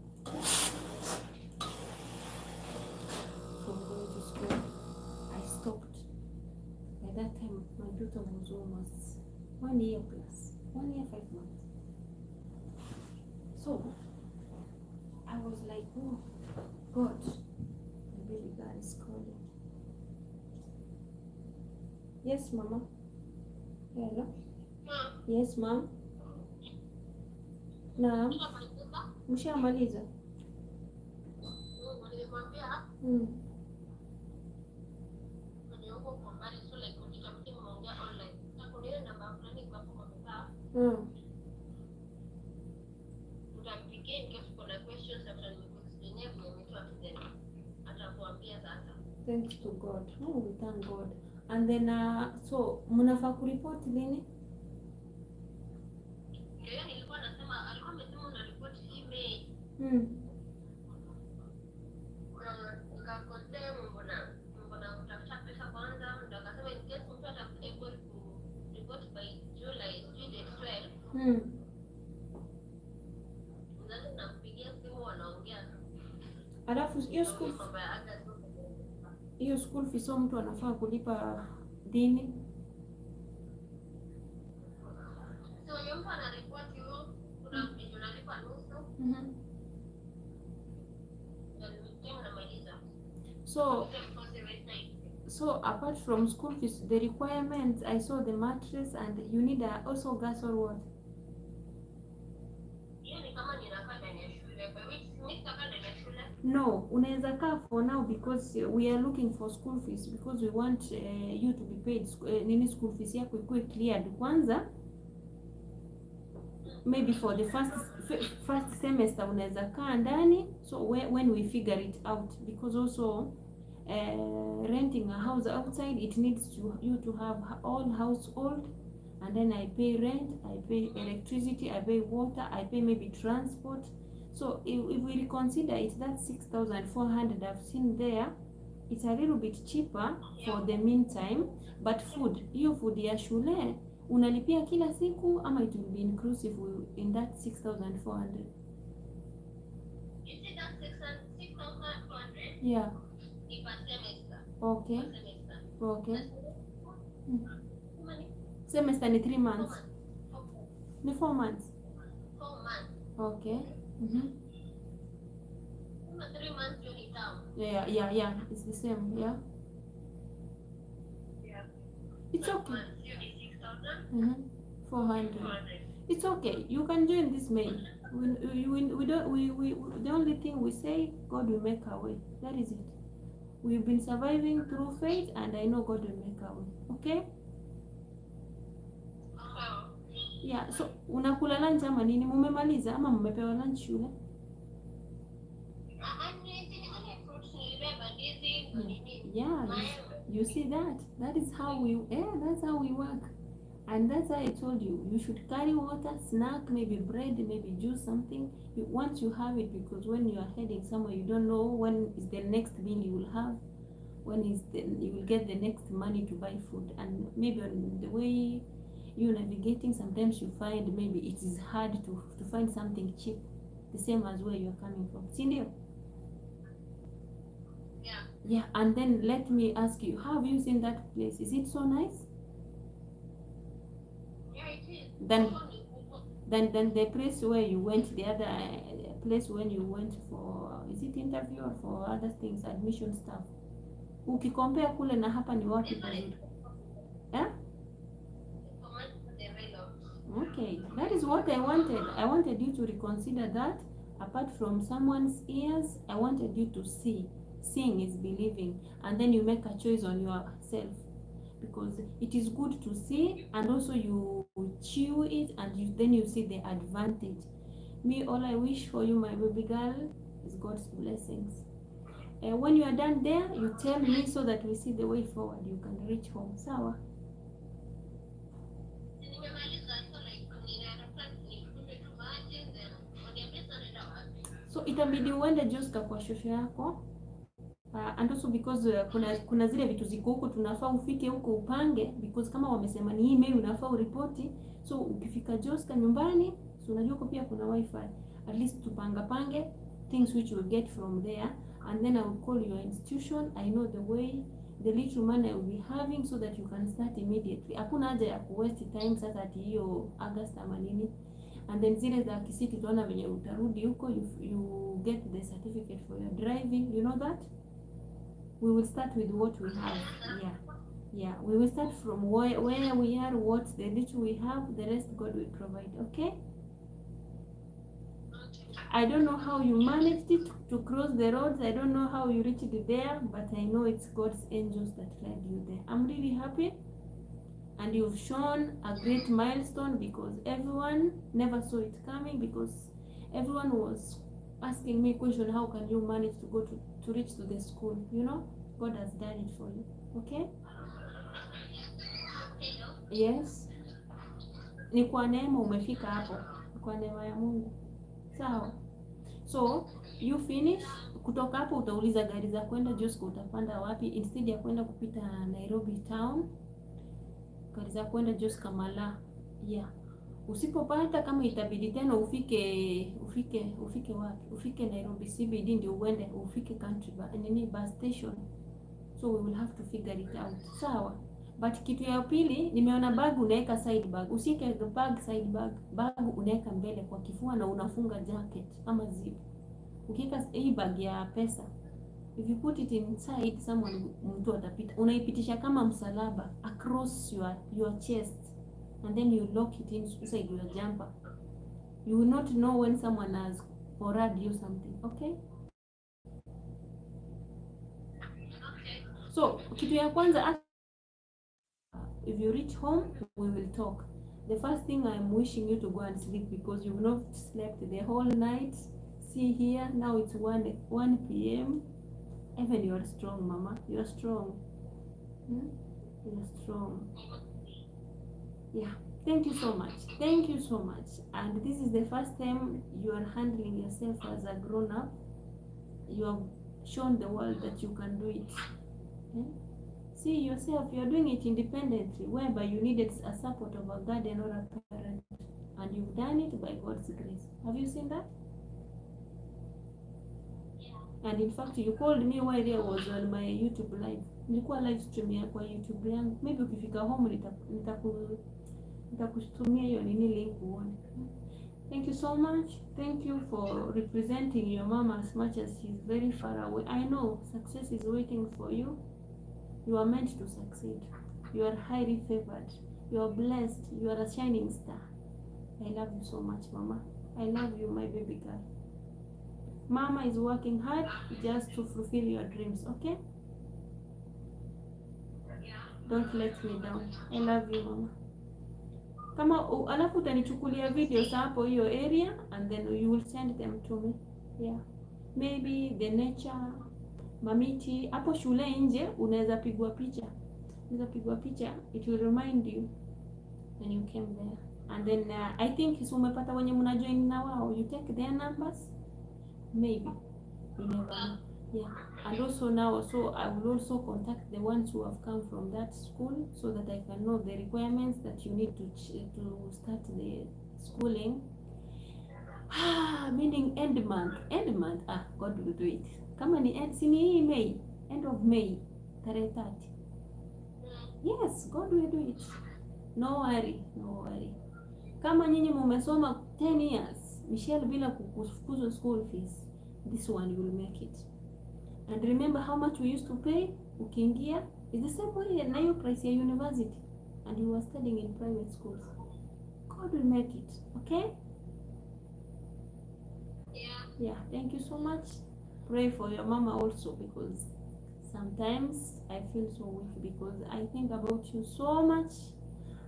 from going to school. I daughter was almost 1 year plus, 1 year 5 months. So I was like, oh God, the baby girl is calling. Yes, mama. Hello. Yes, mom. Naam. Mshamaliza? Thanks to God. Oh, we thank God. And then so mnafaa kuripot lini? Nilikuwa nasema alikuwa amesema una report email. Nikakotea mbona utafuta pesa kwanza, ndo akasema in case mtu atakuwa able to report by July 12. Ndio nampigia simu wanaongea. Alafu hiyo school fees mtu anafaa kulipa dini. So mtu anaripoti hiyo kuna mtu analipa nusu. So apart from school fees, the requirements, I saw the mattress and you need also gas or what? No, unaweza kaa for now because we are looking for school fees because we want you to be paid nini school fees yako ikuwe cleared kwanza. Maybe for the first semester unaweza kaa ndani, so when we figure it out, because also renting a house outside, it needs you to have all household, and then I pay rent, I pay electricity, I pay water, I pay maybe transport. So if we consider it, that 6,400 I've seen there, it's a little bit cheaper for the meantime. But food, hiyo food ya shule unalipia kila siku ama it will be inclusive in that 6,400? You see that 6,400? Yeah. If a semester. Okay. Semester. Okay. Semester ni 3 months. Ni 4 months. 4 months. Okay. 3 months you're in town. Yeah. It's the same. Yeah. It's okay. 400. It's okay. You can join this mail. We don't. We the only thing we say, God will make a way. That is it. We've been surviving through faith, and I know God will make a way. Okay? Yeah. So unakula lunch ama nini? Mumemaliza ama mmepewa lunch shule? Yeah. You see that? That is how we. That's how we work. And that's why I told you should carry water, snack, maybe bread, maybe juice, something. Once you have it, because when you are heading somewhere, you don't know when is the next bill you will have, you will get the next money to buy food. And maybe on the way you're navigating, sometimes you find maybe it is hard to find something cheap, the same as where you're coming from. Cindy? Yeah. And then let me ask you, have you seen that place? Is it so nice? Then the place where you went, the other place when you went for, is it interview or for other things, admission stuff? Ukikompare kule na hapa ni wapi pazuri? Okay, that is what I wanted. I wanted you to reconsider that. Apart from someone's ears, I wanted you to see. Seeing is believing, and then you make a choice on yourself. Because it is good to see, and also you chew it, and then you see the advantage. Me, all I wish for you, my baby girl, is God's blessings. When you are done there, you tell me so that we see the way forward. You can reach home. Sawa? So itabidi uende Joska kwa shosho yako. And also because kuna zile vitu ziko huko, tunafaa ufike huko upange, because kama wamesema ni email unafaa uripoti. So ukifika Joska nyumbani, so unajua huko pia kuna wifi, at least tupange things which you will get from there, and then I will call your institution. I know the way the little money I will be having so that you can start immediately. Hakuna haja ya kuwaste time sasa ati hiyo August ama nini, and then zile za kisiti tutaona venye utarudi huko, you get the certificate for your driving, you know that. We will start with what we have. Yeah, we will start from where we are, what the little we have, the rest God will provide. Okay, I don't know how you managed it to cross the roads. I don't know how you reached there, but I know it's God's angels that led you there. I'm really happy, and you've shown a great milestone, because everyone never saw it coming, because everyone was asking me question, how can you manage to go to reach to the school? You know, God has done it for you. Okay, yes, ni kwa neema umefika hapo, kwa neema ya Mungu. Sawa, so you finish. Kutoka hapo utauliza gari za kwenda Josco utapanda wapi, instead ya kwenda kupita Nairobi town, gari za kwenda Josco Mala. Yeah, usipopata, kama itabidi tena ufike wapi, ufike Nairobi CBD ndio uende ufike country bus station, so we will have to figure it out. Sawa, but kitu ya pili, nimeona bag unaweka side bag. Usike bag side bag unaweka mbele kwa kifua na unafunga jacket ama zip. Ukika hii bag ya pesa, if you put it inside, someone, mtu atapita, unaipitisha kama msalaba across your chest, and then you lock it inside your jumper. You will not know when someone has forward you something. Okay, so kitu ya kwanza, if you reach home, we will talk. The first thing, I'm wishing you to go and sleep, because you've not slept the whole night. See here, now it's 1 p.m. Even you are strong, Mama. You are strong. You are strong. Yeah. Thank you so much. Thank you so much. And this is the first time you are handling yourself as a grown-up. You have shown the world that you can do it. See yourself, you are doing it independently, whereby you needed a support of a guardian or a parent, and you've done it by God's grace. Have you seen that? And in fact, you called me while I was on my YouTube live. Nilikuwa live stream ya kwa YouTube yangu. Maybe ukifika home nitakutumia hiyo nini link uone. Thank you so much. Thank you for representing your mama as much as she's very far away. I know success is waiting for you. You are meant to succeed. You are highly favored. You are blessed. You are a shining star. I love you so much, Mama. I love you, my baby girl. Mama is working hard just to fulfill your dreams, okay? Don't let me down. I love you, Mama. Kama alafu utanichukulia videos hapo hiyo area, and then you will send them to me. Yeah. Maybe the nature, mamiti, hapo shule nje unaweza pigwa picha. It will remind you when you came there. And then I think umepata wenye mna join na wao, you take their numbers. Maybe. You never know. Yeah. And also now, so I will also contact the ones who have come from that school, so that I can know the requirements that you need to start the schooling. Meaning end month. God will do it. Kama ni May, end of May, tarehe 30. Yes, God will do it. No worry. Kama nyinyi mumesoma 10 years, Michelle, bila kufukuzwa school fees, this one will make it. And remember how much we used to pay ukiingia is the same way na hiyo price ya university, and you were studying in private schools. God will make it, okay? Yeah, thank you so much. Pray for your mama also, because sometimes I feel so weak, because I think about you so much.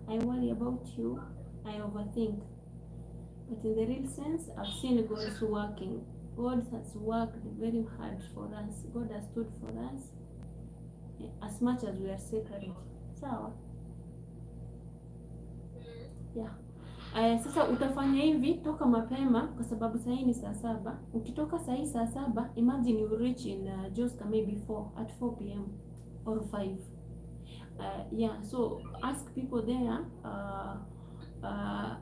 I worry about you. I overthink. But in the real sense, I've seen God's working. God has worked very hard for us. God has stood for us as much as we are sacred. Sawa? Yeah. Sasa utafanya hivi, toka mapema kwa sababu saa hii ni saa 7. Ukitoka saa hii saa 7, imagine you reach in Joska maybe 4 p.m. or 5. Yeah, so ask people there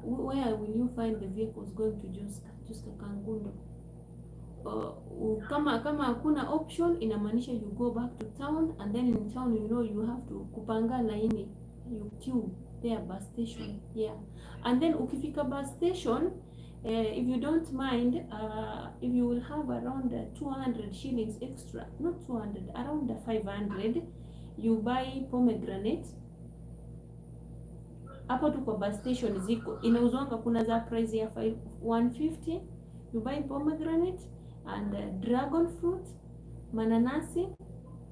where will you find the vehicles going to Joska Kangundo. kama hakuna option, inamaanisha you go back to town, and then in town you have to kupanga laini, you queue there bus station. Yeah, and then ukifika bus station, if you don't mind, if you will have around 200 shillings extra, not 200, around 500, you buy pomegranate. Hapo tu kwa bus station ziko inauzwanga, kuna za price ya 150. You buy pomegranate and dragon fruit, mananasi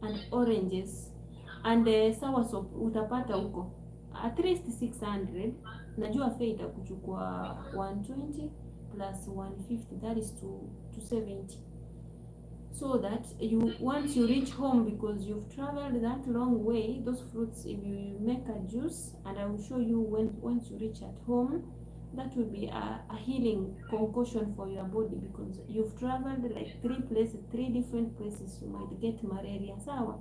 and oranges and soursop utapata huko at least 600. Najua fare itakuchukua 120 plus 150, that is 270. So that you, once you reach home, because you've traveled that long way, those fruits, if you make a juice, and I will show you once you reach at home, that will be a healing concoction for your body, because you've traveled like 3 different places, you might get malaria. Sawa?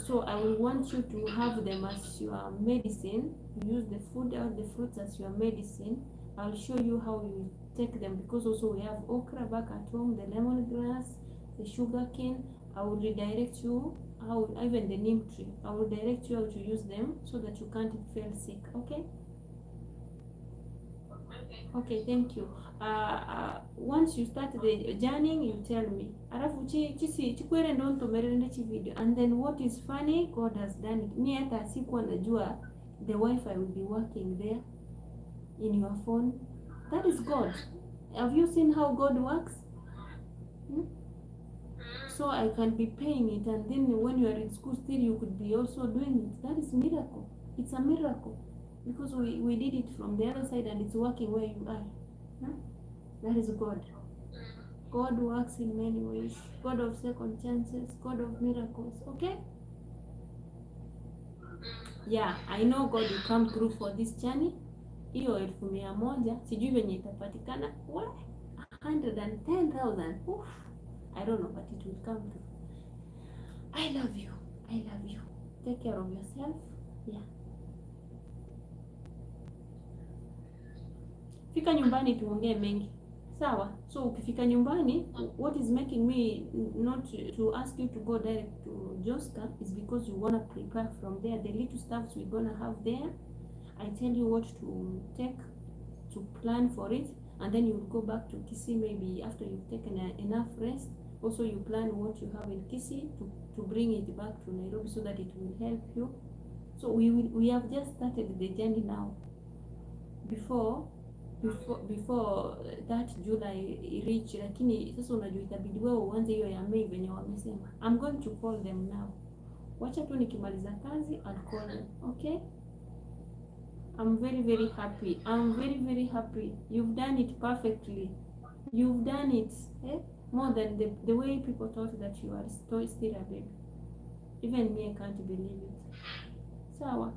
So I will want you to have them as your medicine. You use the food or the fruits as your medicine. I'll show you how you take them, because also we have okra back at home, the lemongrass, the sugar cane. I will redirect you how, even the neem tree, I will direct you how to use them so that you can't feel sick. Okay? Okay, thank you. Once you start the journey, you tell me. Alafu chikwere ndo ntomerende chi video. And then what is funny, God has done it. Mi hata sikuwa najua the wifi will be working there in your phone. That is God. Have you seen how God works? So I can be paying it, and then when you are in school still you could be also doing it. That is miracle. It's a miracle. Because we did it from the other side and it's working where you are. That is God. God works in many ways. God of second chances, God of miracles. Okay? Yeah, I know God will come through for this journey. Hiyo 1,100 sijui venye itapatikana. What? 110,000. Oof. I don't know, but it will come through. I love you. I love you. Take care of yourself. Yeah. Fika nyumbani tuongee mengi. Sawa? So ukifika nyumbani, what is making me not to ask you to go direct to Joska is because you want to prepare from there the little stuffs we're gonna have there. I tell you what to take to plan for it, and then you'll go back to Kisii maybe after you've taken enough rest. Also you plan what you have in Kisii to bring it back to Nairobi so that it will help you. So we have just started the journey now. Before that July reach, lakini sasa unajua itabidi wewe uanze hiyo ya May venye wamesema. I'm going to call them now. Wacha tu nikimaliza kazi I'll call them. Okay? I'm very very happy. I'm very very happy. You've done it perfectly. You've done it more than the way people thought that you are still a baby. Even me, I can't believe it. Sawa?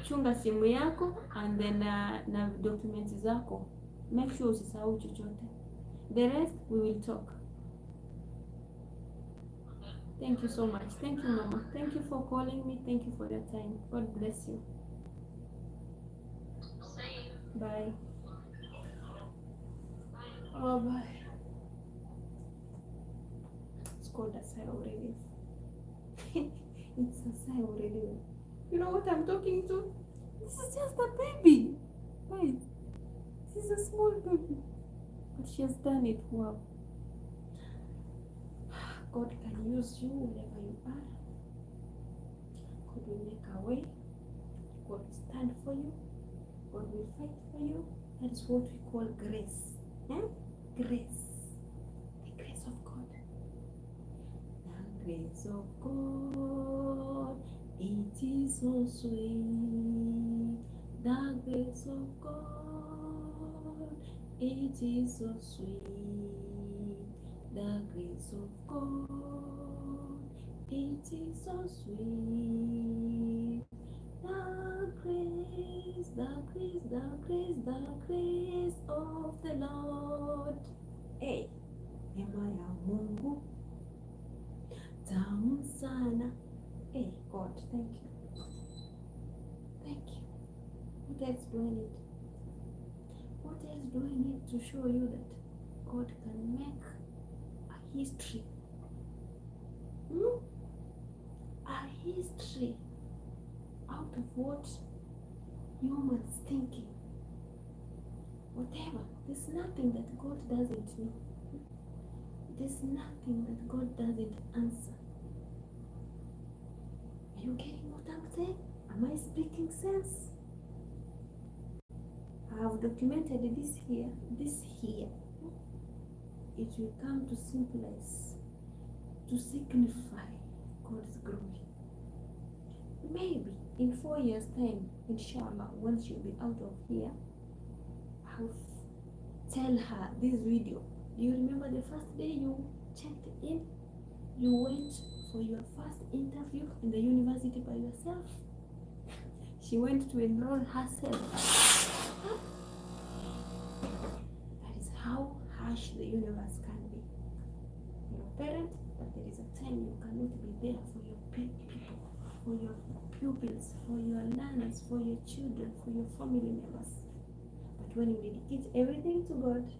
Chunga simu yako and then na documents zako. Make sure usisahau chochote. The rest we will talk. Thank you so much. Thank you, Mama. Thank you for calling me. Thank you for your time. God bless you. Bye. Oh, bye. It's called a sigh already. It's a sigh already. You know what I'm talking to? This is just a baby. Wait. This is a small baby. But she has done it. Wow. God can use you wherever you are. God will make a way. God will stand for you. God will fight for you. That is what we call grace. Grace. The grace of God. The grace of God. It is so sweet. The grace of God. It is so sweet. The grace of God, it is so sweet. The grace, the grace, the grace, the grace of the Lord. Hey, neema ya Mungu tamu sana. Hey, God, thank you. Thank you. What else do I need? What else do I need to show you that God can make a history? A history out of what humans thinking. Whatever. There's nothing that God doesn't know. There's nothing that God doesn't answer. Are you getting what I'm saying? Am I speaking sense? I have documented this here. This here. It will come to symbolize, to signify God's glory. Maybe in 4 years' time, inshallah, once you'll be out of here, I'll tell her this video. Do you remember the first day you checked in? You went for your first interview in the university by yourself. She went to enroll herself. That is how harsh the universe can be. You're a parent, but there is a time you cannot be there for your people, for your pupils, for your learners, for your children, for your family members. But when you dedicate everything to God,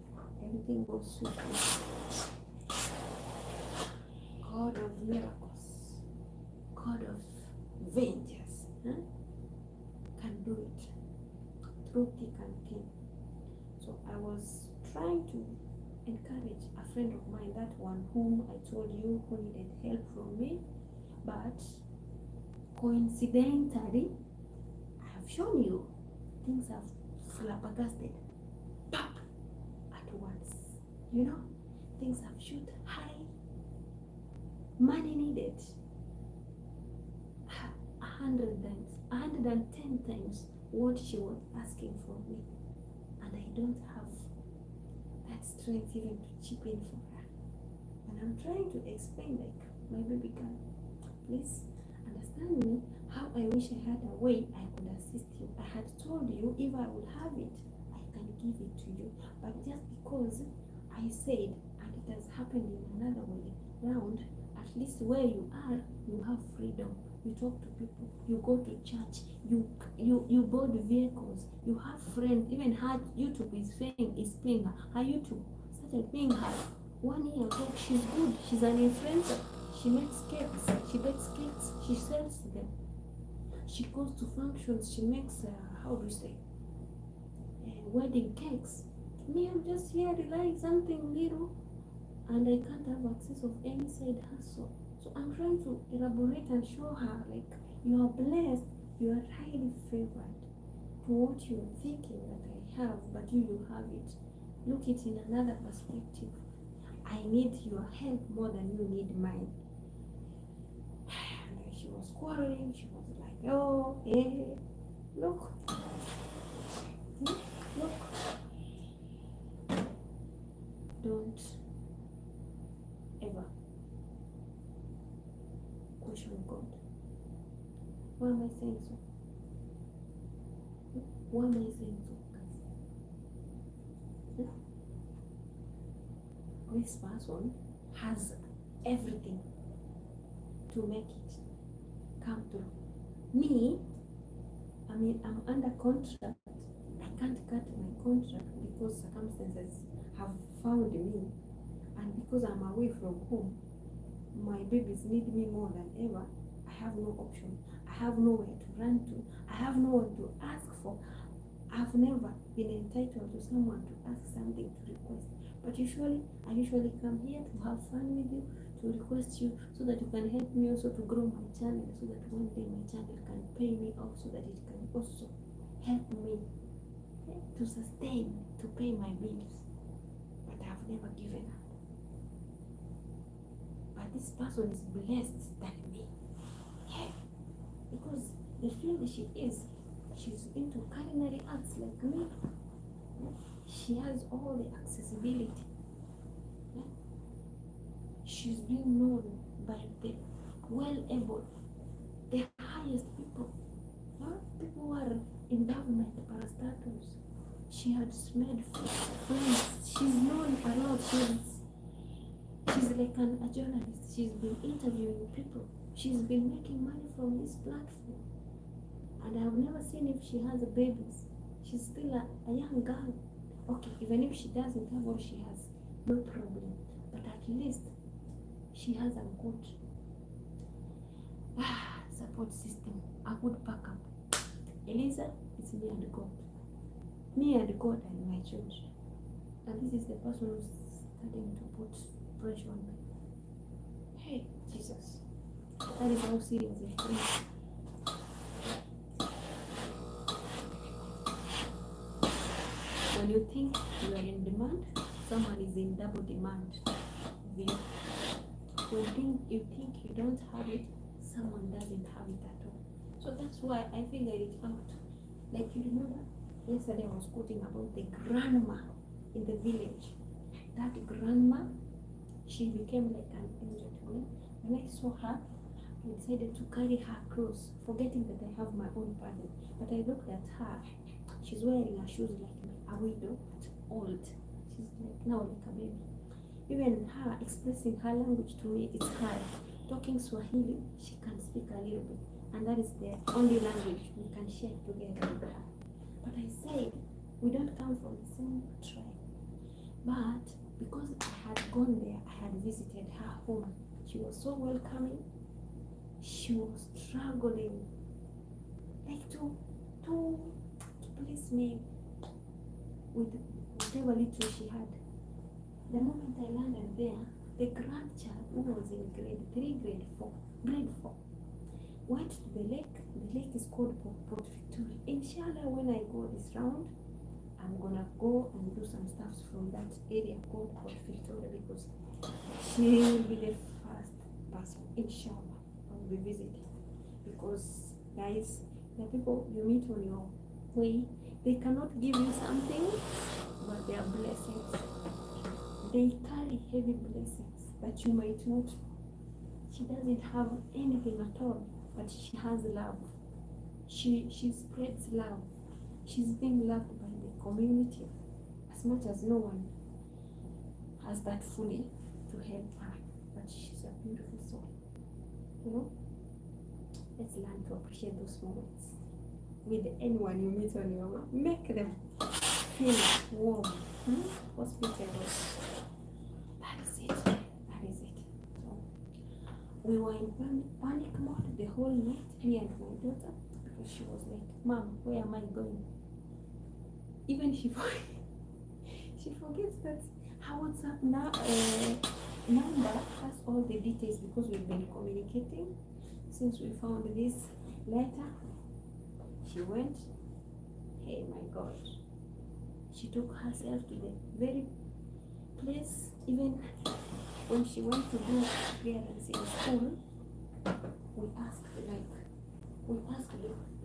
everything goes swiftly. God of miracles, God of vengeance, can do it through thick and thin. So I was trying to encourage a friend of mine, that one whom I told you who needed help from me, but coincidentally, I have shown you things have flabbergasted, pop, at once. You know, things have shoot high. Money needed 100 times, 110 times what she was asking from me, and I don't have that strength even to chip in for her. And I'm trying to explain, like, my baby girl, please understand me. How I wish I had a way I could assist you. I had told you if I would have it, I can give it to you. But just because I said, and it has happened in another way round, at least where you are, you have freedom. You talk to people, you go to church, you board vehicles, you have friends. Even her YouTube is paying her. Her YouTube started paying her 1 year ago. She's good. She's an influencer. She makes cakes. She bakes cakes. She sells them. She goes to functions. She makes how do you say, wedding cakes. Me, I'm just here relying something little, and I can't have access of any side hustle. So I'm trying to elaborate and show her, like, you are blessed, you are highly favored to what you're thinking that I have, but you have it. Look it in another perspective. I need your help more than you need mine. And she was quarreling. She was like, oh, look, look. Don't ever question God. Why am I saying so? Why am I saying so, guys? This person has everything to make it come through. Me, I mean, I'm under contract. I can't cut my contract because circumstances have found me, and because I'm away from home, my babies need me more than ever. I have no option. I have nowhere to run to. I have no one to ask for. I've never been entitled to someone to ask something, to request. But I usually come here to have fun with you, to request you, so that you can help me also to grow my channel, so that one day my channel can pay me off, so that it can also help me to sustain, to pay my bills. But I've never given up. But this person is blessed than me. Yeah. Because the field she is, she's into culinary arts like me. She has all the accessibility. She's being known by the well-able, the highest people. People who are in government, parastatals. She has made friends. She's known a lot. She's like a journalist. She's been interviewing people. She's been making money from this platform. And I've never seen if she has babies. She's still a young girl. Okay, even if she doesn't have what she has, no problem. But at least she has a good support system, a good backup. Eliza, it's me and God. Me and God and my children. And this is the person who's starting to put pressure on me. Hey, Jesus. That is how serious it is. When you think you are in demand, someone is in double demand. When you think you don't have it, someone doesn't have it at all. So that's why I figured it out. Like, you remember, yesterday I was quoting about the grandma in the village. That grandma, she became like an angel to me. When I saw her, I decided to carry her close, forgetting that I have my own pattern. But I looked at her. She's wearing her shoes like me, a widow, but old. She's like now like a baby. Even her expressing her language to me is hard. Talking Swahili, she can speak a little bit, and that is the only language we can share together with her. But I said, we don't come from the same tribe. But because I had gone there, I had visited her home. She was so welcoming. She was struggling, like to please me with whatever little she had. The moment I landed there, the grandchild who was in grade 3, grade 4, went to the lake. The lake is called Port Victoria. Inshallah, when I go this round, I'm gonna go and do some stuff from that area called Port Victoria, because she will be the first person, inshallah, I'll be visiting. Because guys, the people you meet on your way, they cannot give you something, but they are blessings. They carry heavy blessings that you might not. She doesn't have anything at all, but she has love. She spreads love. She's being loved by the community as much as no one has that fully to help her. But she's a beautiful soul. You know? Let's learn to appreciate those moments with anyone you meet on your way. Make them feel warm, hospitable. That is it. That is it. So we were in panic mode the whole night, me and my daughter, because she was like, "Mom, where am I going?" Even she forgets that her WhatsApp number has all the details, because we've been communicating since we found this letter. She went, hey my God, she took herself to the very place. Even when she went to do clearance in school, we asked the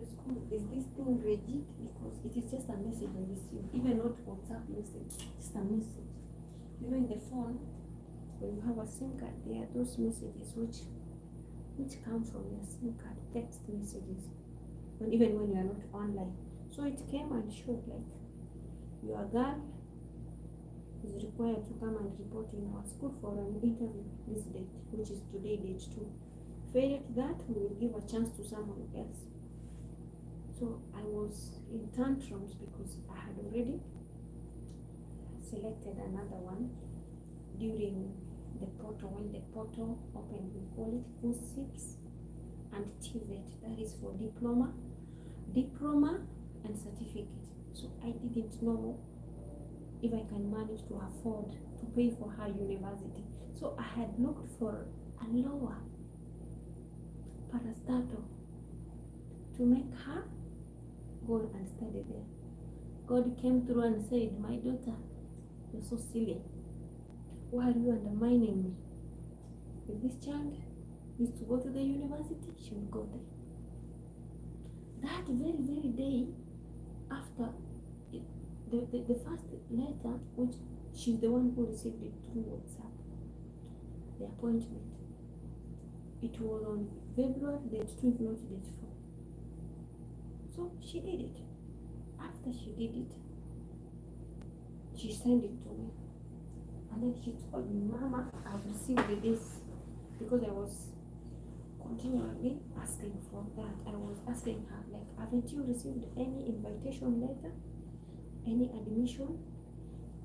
school, is this thing legit? Because it is just a message I received, even not WhatsApp message, just a message. You know, in the phone, when you have a SIM card, there are those messages which come from your SIM card, text messages, and even when you are not online. So it came and showed like, your girl is required to come and report in our school for an interview this date, which is today, date 2. Failure to that, we will give a chance to someone else. So I was in tantrums because I had already selected another one during the portal. When the portal opened, we call it KUSSIPS and TVET, that is for diploma and certificate. So I didn't know if I can manage to afford to pay for her university. So I had looked for a lower parastatal to make her go and study there. God came through and said, my daughter, you're so silly. Why are you undermining me? If this child is to go to the university, she will go there. That very, very day after the first letter, which she's the one who received it through WhatsApp, the appointment, it was on February date 2, not date 4. So she did it. After she did it, she sent it to me. And then she told me, Mama, I've received this, because I was continually asking for that. I was asking her, like, haven't you received any invitation letter, any admission,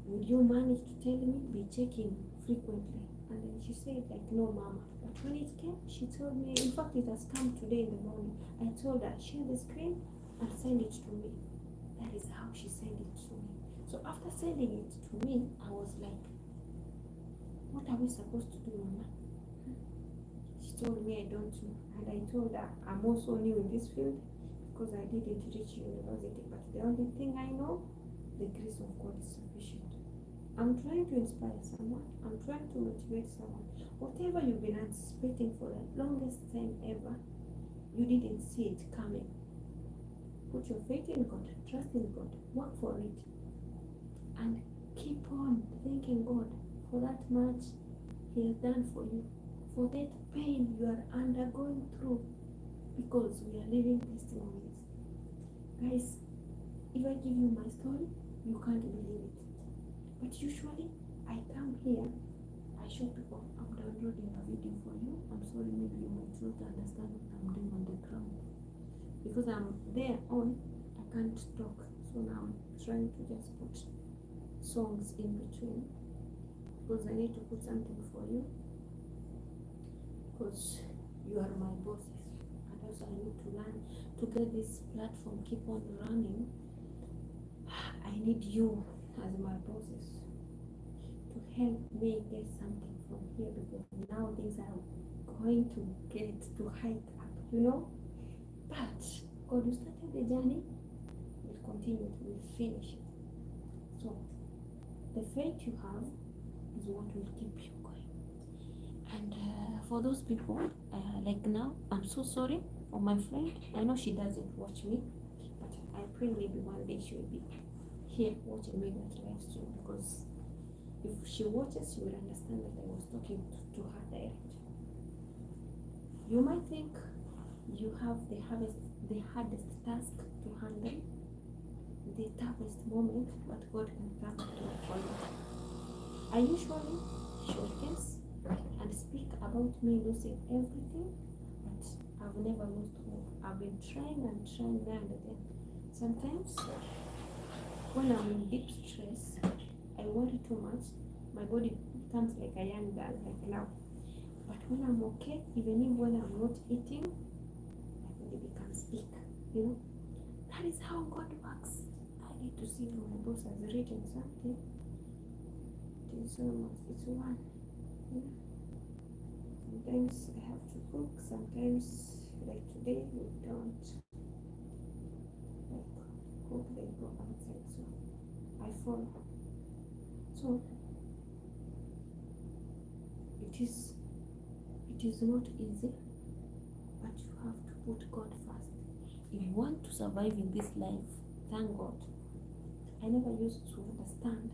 would you manage to tell me? Be checking frequently. And then she said, like, no, mama. But when it came, she told me, in fact, it has come today in the morning. I told her, share the screen and send it to me. That is how she sent it to me. So after sending it to me, I was like, what are we supposed to do, mama? She told me, I don't know. And I told her, I'm also new in this field because I didn't reach university. But the only thing I know, the grace of God is sufficient. I'm trying to inspire someone. I'm trying to motivate someone. Whatever you've been anticipating for the longest time ever, you didn't see it coming. Put your faith in God. Trust in God. Work for it. And keep on thanking God for that much He has done for you. For that pain you are undergoing through. Because we are living testimonies. Guys, if I give you my story, you can't believe it. But usually, I come here, I show people, I'm downloading a video for you. I'm sorry, maybe you might not understand what I'm doing on the ground. Because I'm there on, I can't talk. So now I'm trying to just put songs in between. Because I need to put something for you. Because you are my bosses. And also I need to learn to get this platform keep on running. I need you as my bosses to help me get something from here, because now things are going to get to hike up, you know. But God, you started the journey, will continue, will finish it. So the faith you have is what will keep you going. And for those people, like now, I'm so sorry for my friend. I know she doesn't watch me, but I pray maybe one day she will be here watching me that live stream, because if she watches, she will understand that I was talking to her direct. You might think you have the hardest task to handle, the toughest moment, but God can come through for you. I usually showcase and speak about me losing everything, but I've never lost hope. I've been trying and trying now and then. Sometimes when I'm in deep stress, I worry too much. My body becomes like a young girl, like now. But when I'm okay, even if when I'm not eating, my body becomes big. You know, that is how God works. I need to see if my boss has written something. It's one. You know? Sometimes I have to cook. Sometimes, like today, we don't like cook. They go outside, so I follow. So it is not easy, but you have to put God first. If you want to survive in this life, thank God. I never used to understand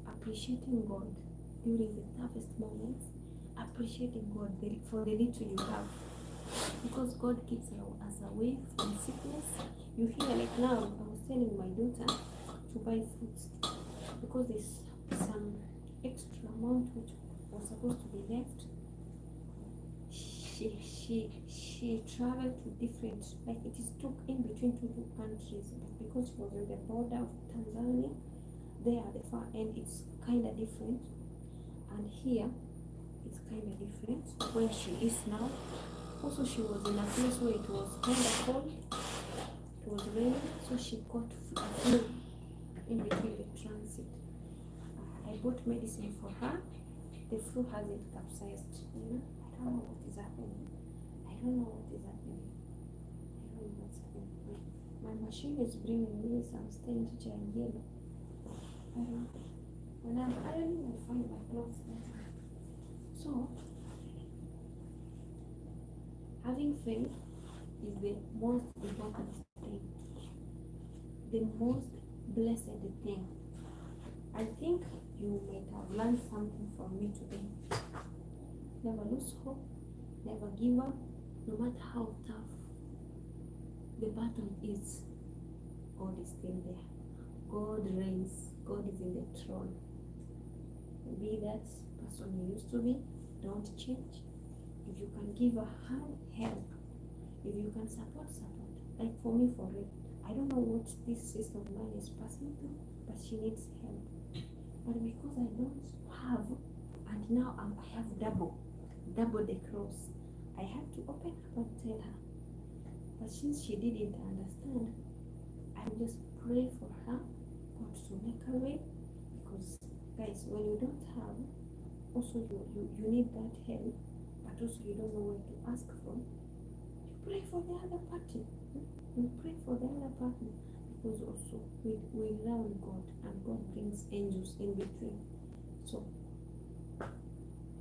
appreciating God during the toughest moments, appreciating God for the little you have, because God keeps us away from sickness. You hear, like now, I was telling my daughter to buy fruits because there's some extra amount which was supposed to be left. She traveled to different, like it is took in between two countries, but because she was on the border of Tanzania, there at the far end it's kind of different, and here it's kind of different where she is now. Also, she was in a place where it was kind of cold, it was raining, so she got a flu in between the transit. I bought medicine for her. The flu hasn't capsized, you know. I don't know what is happening. I don't know what's happening. My machine is bringing me some stained giant yellow. I don't know. When I'm ironing, I find my clothes better. So, having faith is the most important thing, the most blessed thing. I think you might have learned something from me today. Never lose hope, never give up, no matter how tough the battle is. God is still there. God reigns. God is in the throne. Be that person you used to be. Don't change. If you can give a hand, help. If you can support. Like for me, for real. I don't know what this sister of mine is passing through, but she needs help. But because I don't have, and now I have double the cross, I had to open up and tell her. But since she didn't understand, I will just pray for her, God to make a way. Because guys, when you don't have, also you need that help, but also you don't know where to ask from. You pray for the other party. You pray for the other partner, because also we rely on God, and God brings angels in between. So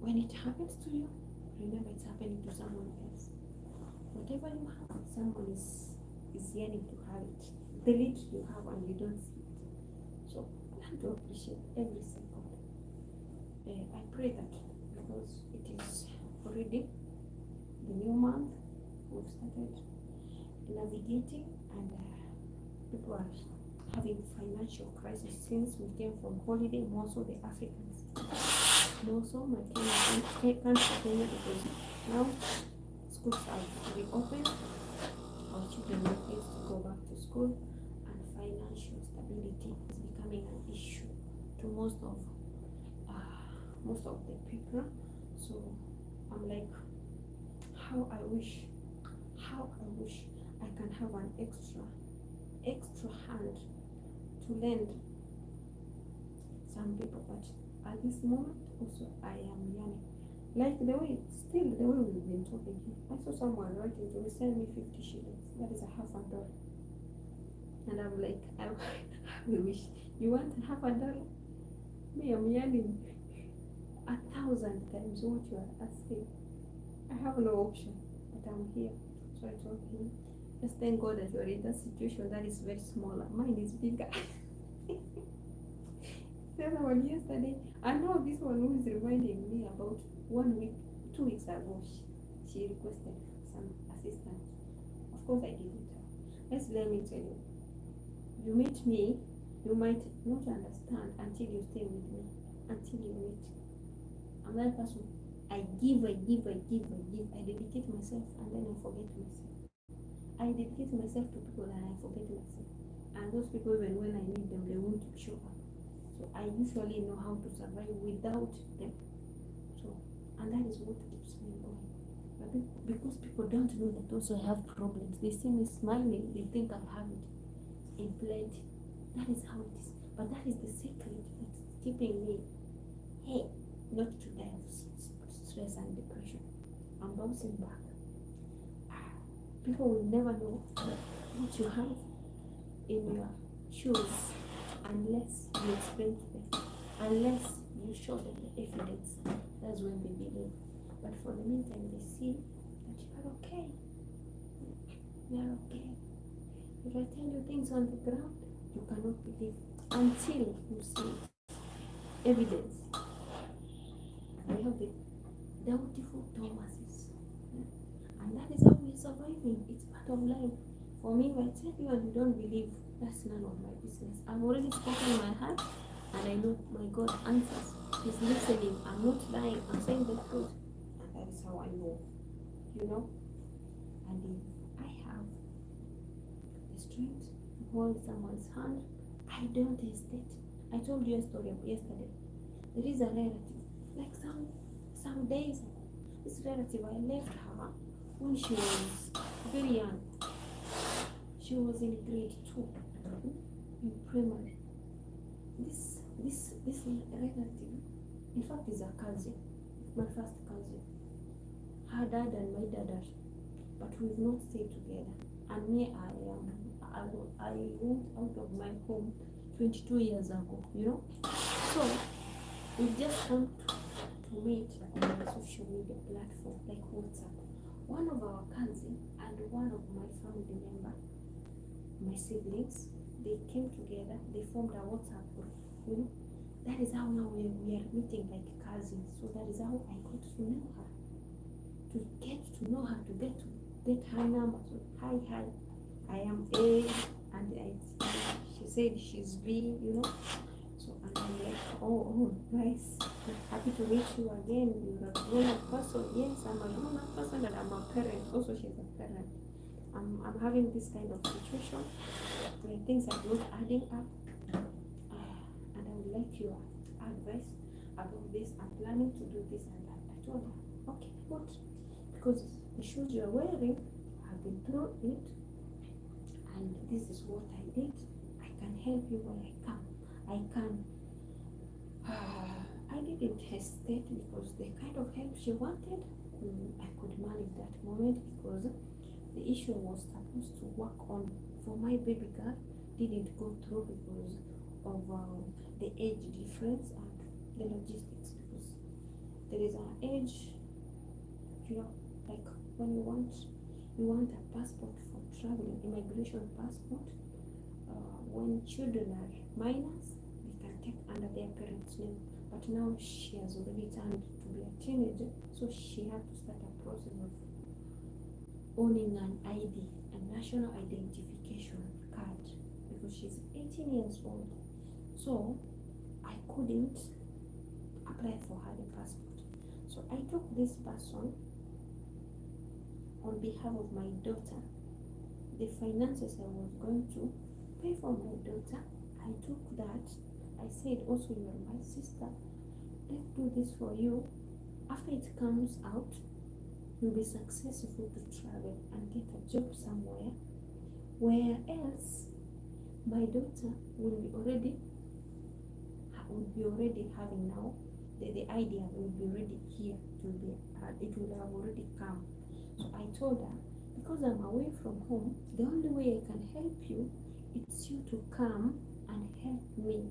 when it happens to you, remember it's happening to someone else. Whatever you have, someone is yearning to have it. The little you have and you don't see it. So learn to appreciate every second. I pray that because it is already the new month, we've started navigating, and people are having financial crisis since we came from holiday, more so the Africans. More so my country, Kenya, because now schools are reopened, our children need to go back to school, and financial stability is becoming an issue to most of the people. So I'm like, how I wish I can have an extra hand to lend some people, but at this moment also I am yearning. Like the way we've been talking here. I saw someone writing to me, send me 50 shillings. That is a half a dollar. And I'm like, I wish. You want half a dollar? Me, I'm yearning 1,000 times what you are asking. I have no option, but I'm here. So I told him, just thank God that you are in that situation that is very small. Mine is bigger. The other one yesterday, I know this one who is reminding me about 1 week, 2 weeks ago, she requested some assistance. Of course I gave it to her. Let me tell you, you meet me, you might not understand until you stay with me, until you meet. I'm that person. I give, I dedicate myself, and then I forget myself. I dedicate myself to people and I forget myself. And those people, even when I need them, they won't show up. So I usually know how to survive without them. So, and that is what keeps me going. But because people don't know that also I have problems, they see me smiling, they think I have it in plenty. That is how it is. But that is the secret that's keeping me, hey, not to die of stress and depression. I'm bouncing back. People will never know what you have in your shoes unless you explain to them, unless you show them the evidence. That's when they believe. But for the meantime, they see that you are okay. You are okay. If I tell you things on the ground, you cannot believe until you see evidence. We have the doubtful Thomases, and that is how we're surviving. It's part of life. For me, if I tell you and you don't believe, that's none of my business. I've already spoken my heart, and I know my God answers. He's listening. I'm not lying. I'm saying the truth, and that is how I know. And if I have the strength to hold someone's hand, I don't hesitate. I told you a story of yesterday. There is a relative, like some days ago. This relative, I left her when she was very young. She was in grade 2 in primary. This relative, in fact, is a cousin, my first cousin. Her dad and my dad are, but we've not stayed together. And me, I went out of my home 22 years ago. So we've just come to meet on a social media platform like WhatsApp. One of our cousins and one of my family member, my siblings, they came together, they formed a WhatsApp group. That is how now we are meeting like cousins. So that is how I got to know her, to get her number. So hi, I am A, and she said she's B. So and I'm like, oh, nice. Happy to meet you again. You're a grown-up person. Yes, I'm a grown-up person, and I'm a parent. Also, she's a parent. I'm having this kind of situation where things are not adding up, and I would like your advice about this. I'm planning to do this and that. I told her, okay, good. Because the shoes you're wearing, I've been through it, and this is what I did. I can help you when I come. I can. I didn't hesitate because the kind of help she wanted, I could manage that moment, because the issue was supposed to work on for my baby girl didn't go through because of the age difference and the logistics, because there is an age, like when you want a passport for traveling, immigration passport. When children are minors, they can take under their parents' name. But now she has already turned to be a teenager, so she had to start a process of owning an ID, a national identification card, because she's 18 years old. So I couldn't apply for her the passport. So I took this person on behalf of my daughter. The finances I was going to pay for my daughter, I took that. I said, also, you're my sister, let's do this for you. After it comes out, you'll be successful to travel and get a job somewhere, where else my daughter will be already having now the idea will be already here. It will have already come. So I told her, because I'm away from home, the only way I can help you, it's you to come and help me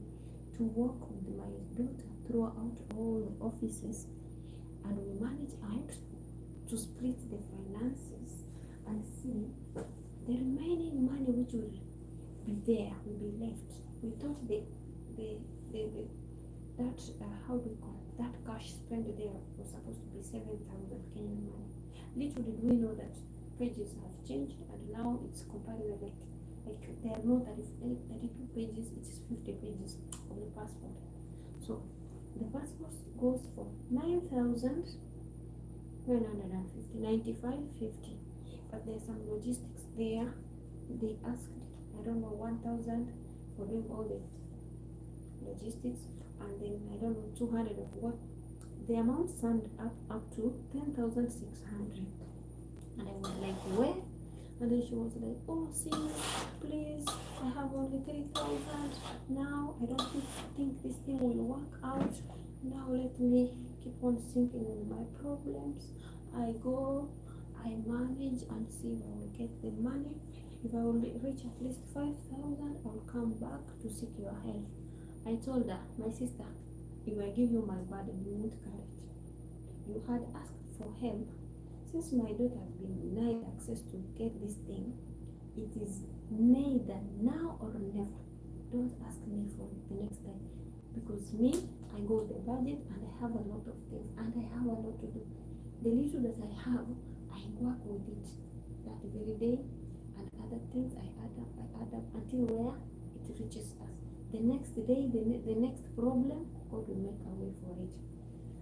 to work with my daughter throughout all the offices, and we manage out to split the finances and see the remaining money which will be there, will be left. We thought that cash spent there was supposed to be 7,000 Kenyan money. Little did we know that pages have changed, and now it's comparative, like there are no 32 pages, it is 50 pages of the passport. So the passport goes for 9,950, 95.50. But there's some logistics there. They asked, I don't know, 1,000 for doing all the logistics, and then I don't know, 200 of what. The amount summed up to 10,600. And I was like, where? And then she was like, oh, sis, please, I have only 3,000 now. I don't think this thing will work out. Now let me keep on thinking on my problems. I go, I manage and see if I will get the money. If I will reach at least 5,000, I'll come back to seek your help. I told her, my sister, if I give you my burden, you won't carry it. You had asked for help. Since my daughter has been denied access to get this thing, it is neither now or never. Don't ask me for it the next time, because me, I go with the budget and I have a lot of things and I have a lot to do. The little that I have, I work with it that very day, and other things I add up until where it reaches us. The next day, the next problem, God will make a way for it.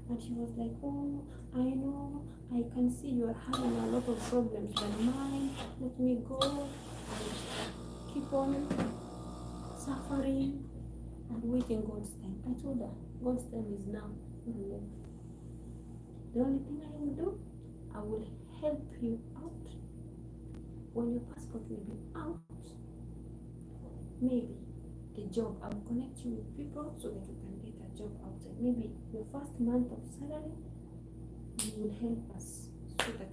And she was like, oh, I know, I can see you are having a lot of problems than mine. Let me go and keep on suffering and waiting God's time. I told her, God's time is now. The only thing I will do, I will help you out. When your passport will be out, maybe the job, I will connect you with people so that you can get a job outside. Maybe your first month of salary, you will help us so that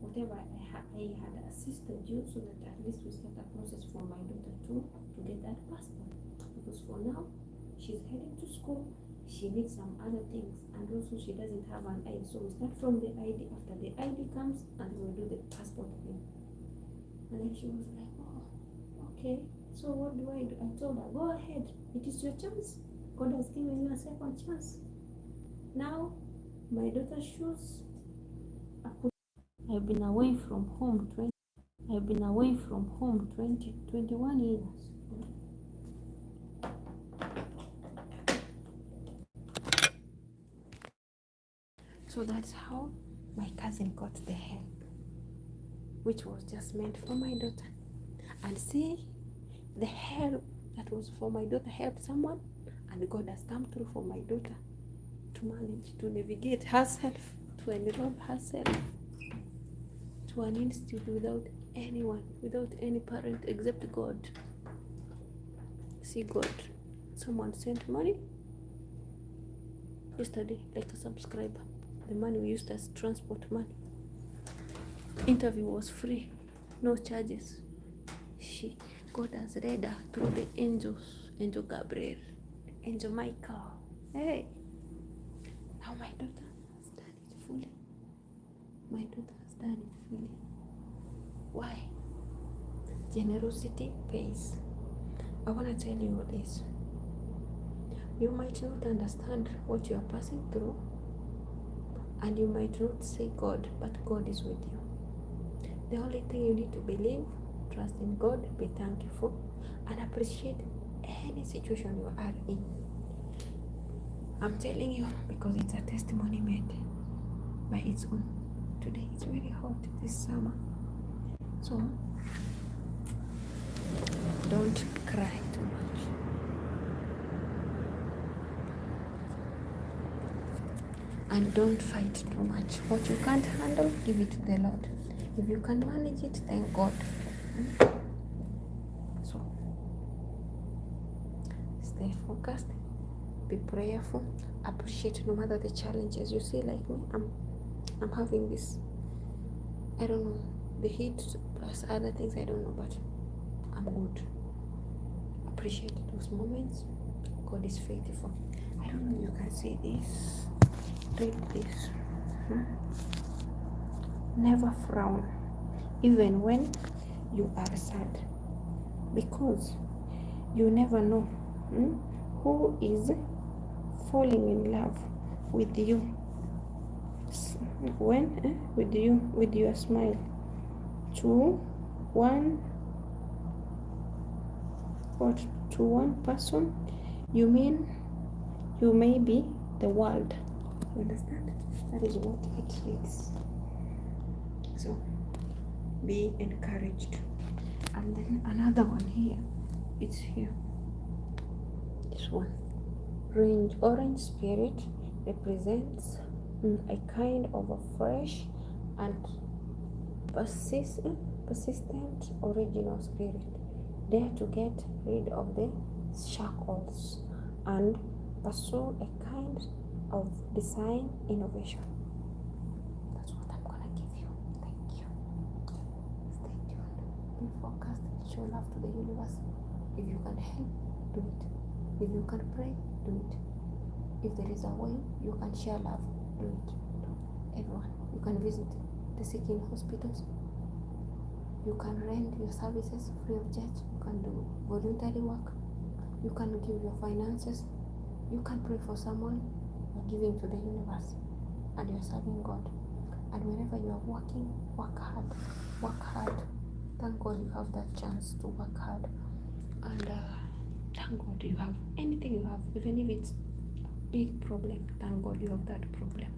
whatever I had assisted you, so that at least we start a process for my daughter too to get that passport. Because for now, she's heading to school, she needs some other things, and also she doesn't have an ID. So we start from the ID. After the ID comes, and we'll do the passport again. And then she was like, oh, okay. So what do? I told her, go ahead. It is your chance. God has given you a second chance. Now, my daughter's shoes. I've been away from home 21 years. So that's how my cousin got the help, which was just meant for my daughter. And see, the help that was for my daughter helped someone, And God has come through for my daughter to manage to navigate herself, to enroll herself to an institute without anyone, without any parent except God. See God. Someone sent money yesterday, like a subscriber. The money we used as transport money. Interview was free, no charges. God has read her through the angels, Angel Gabriel, Angel Michael. Hey, now my daughter has done it fully. My daughter has done it fully. Why? Generosity pays. I want to tell you this. You might not understand what you are passing through, and you might not say God, but God is with you. The only thing you need to believe, trust in God, be thankful, and appreciate any situation you are in. I'm telling you because it's a testimony made by its own. Today it's very hot this summer, so don't cry too much. And don't fight too much. What you can't handle, give it to the Lord. If you can manage it, thank God. So stay focused, be prayerful, appreciate no matter the challenges. You see, like me, I'm having this, I don't know, the heat plus other things, I don't know, but I'm good. Appreciate those moments. God is faithful. I don't know if you can see this. Read this. Never frown, even when you are sad, because you never know who is falling in love with you when with your smile. To one person, you may be the world. You understand? That is what it means. So be encouraged. And then another one here, it's here, this one. Orange spirit represents a kind of a fresh and persistent original spirit, there to get rid of the shackles and pursue a kind of design innovation. That's what I'm gonna give you. Thank you. Stay tuned. Be focused. Show love to the universe. If you can help, do it. If you can pray, do it. If there is a way you can share love, do it. Everyone. You can visit the sick in hospitals. You can rent your services free of charge. You can do voluntary work. You can give your finances. You can pray for someone. You're giving to the universe, and you're serving God. And whenever you are working, work hard. Work hard. Thank God you have that chance to work hard. And thank God you have anything you have, even if it's a big problem. Thank God you have that problem.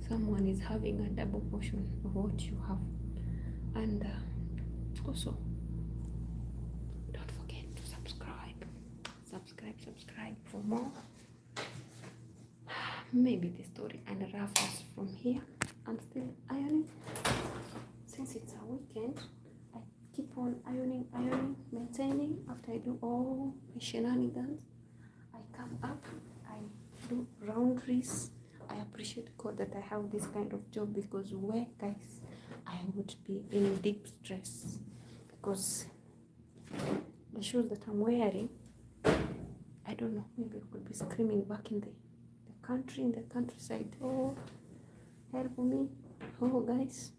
Someone is having a double portion of what you have. And also, don't forget to subscribe for more. Maybe the story and raffles from here. I'm still ironing. Since it's a weekend, I keep on ironing, maintaining. After I do all my shenanigans, I come up, I do laundries. I appreciate God that I have this kind of job, because where, guys, I would be in deep stress, because the shoes that I'm wearing, I don't know, maybe I could be screaming back in the countryside. Oh, help me. Oh, guys,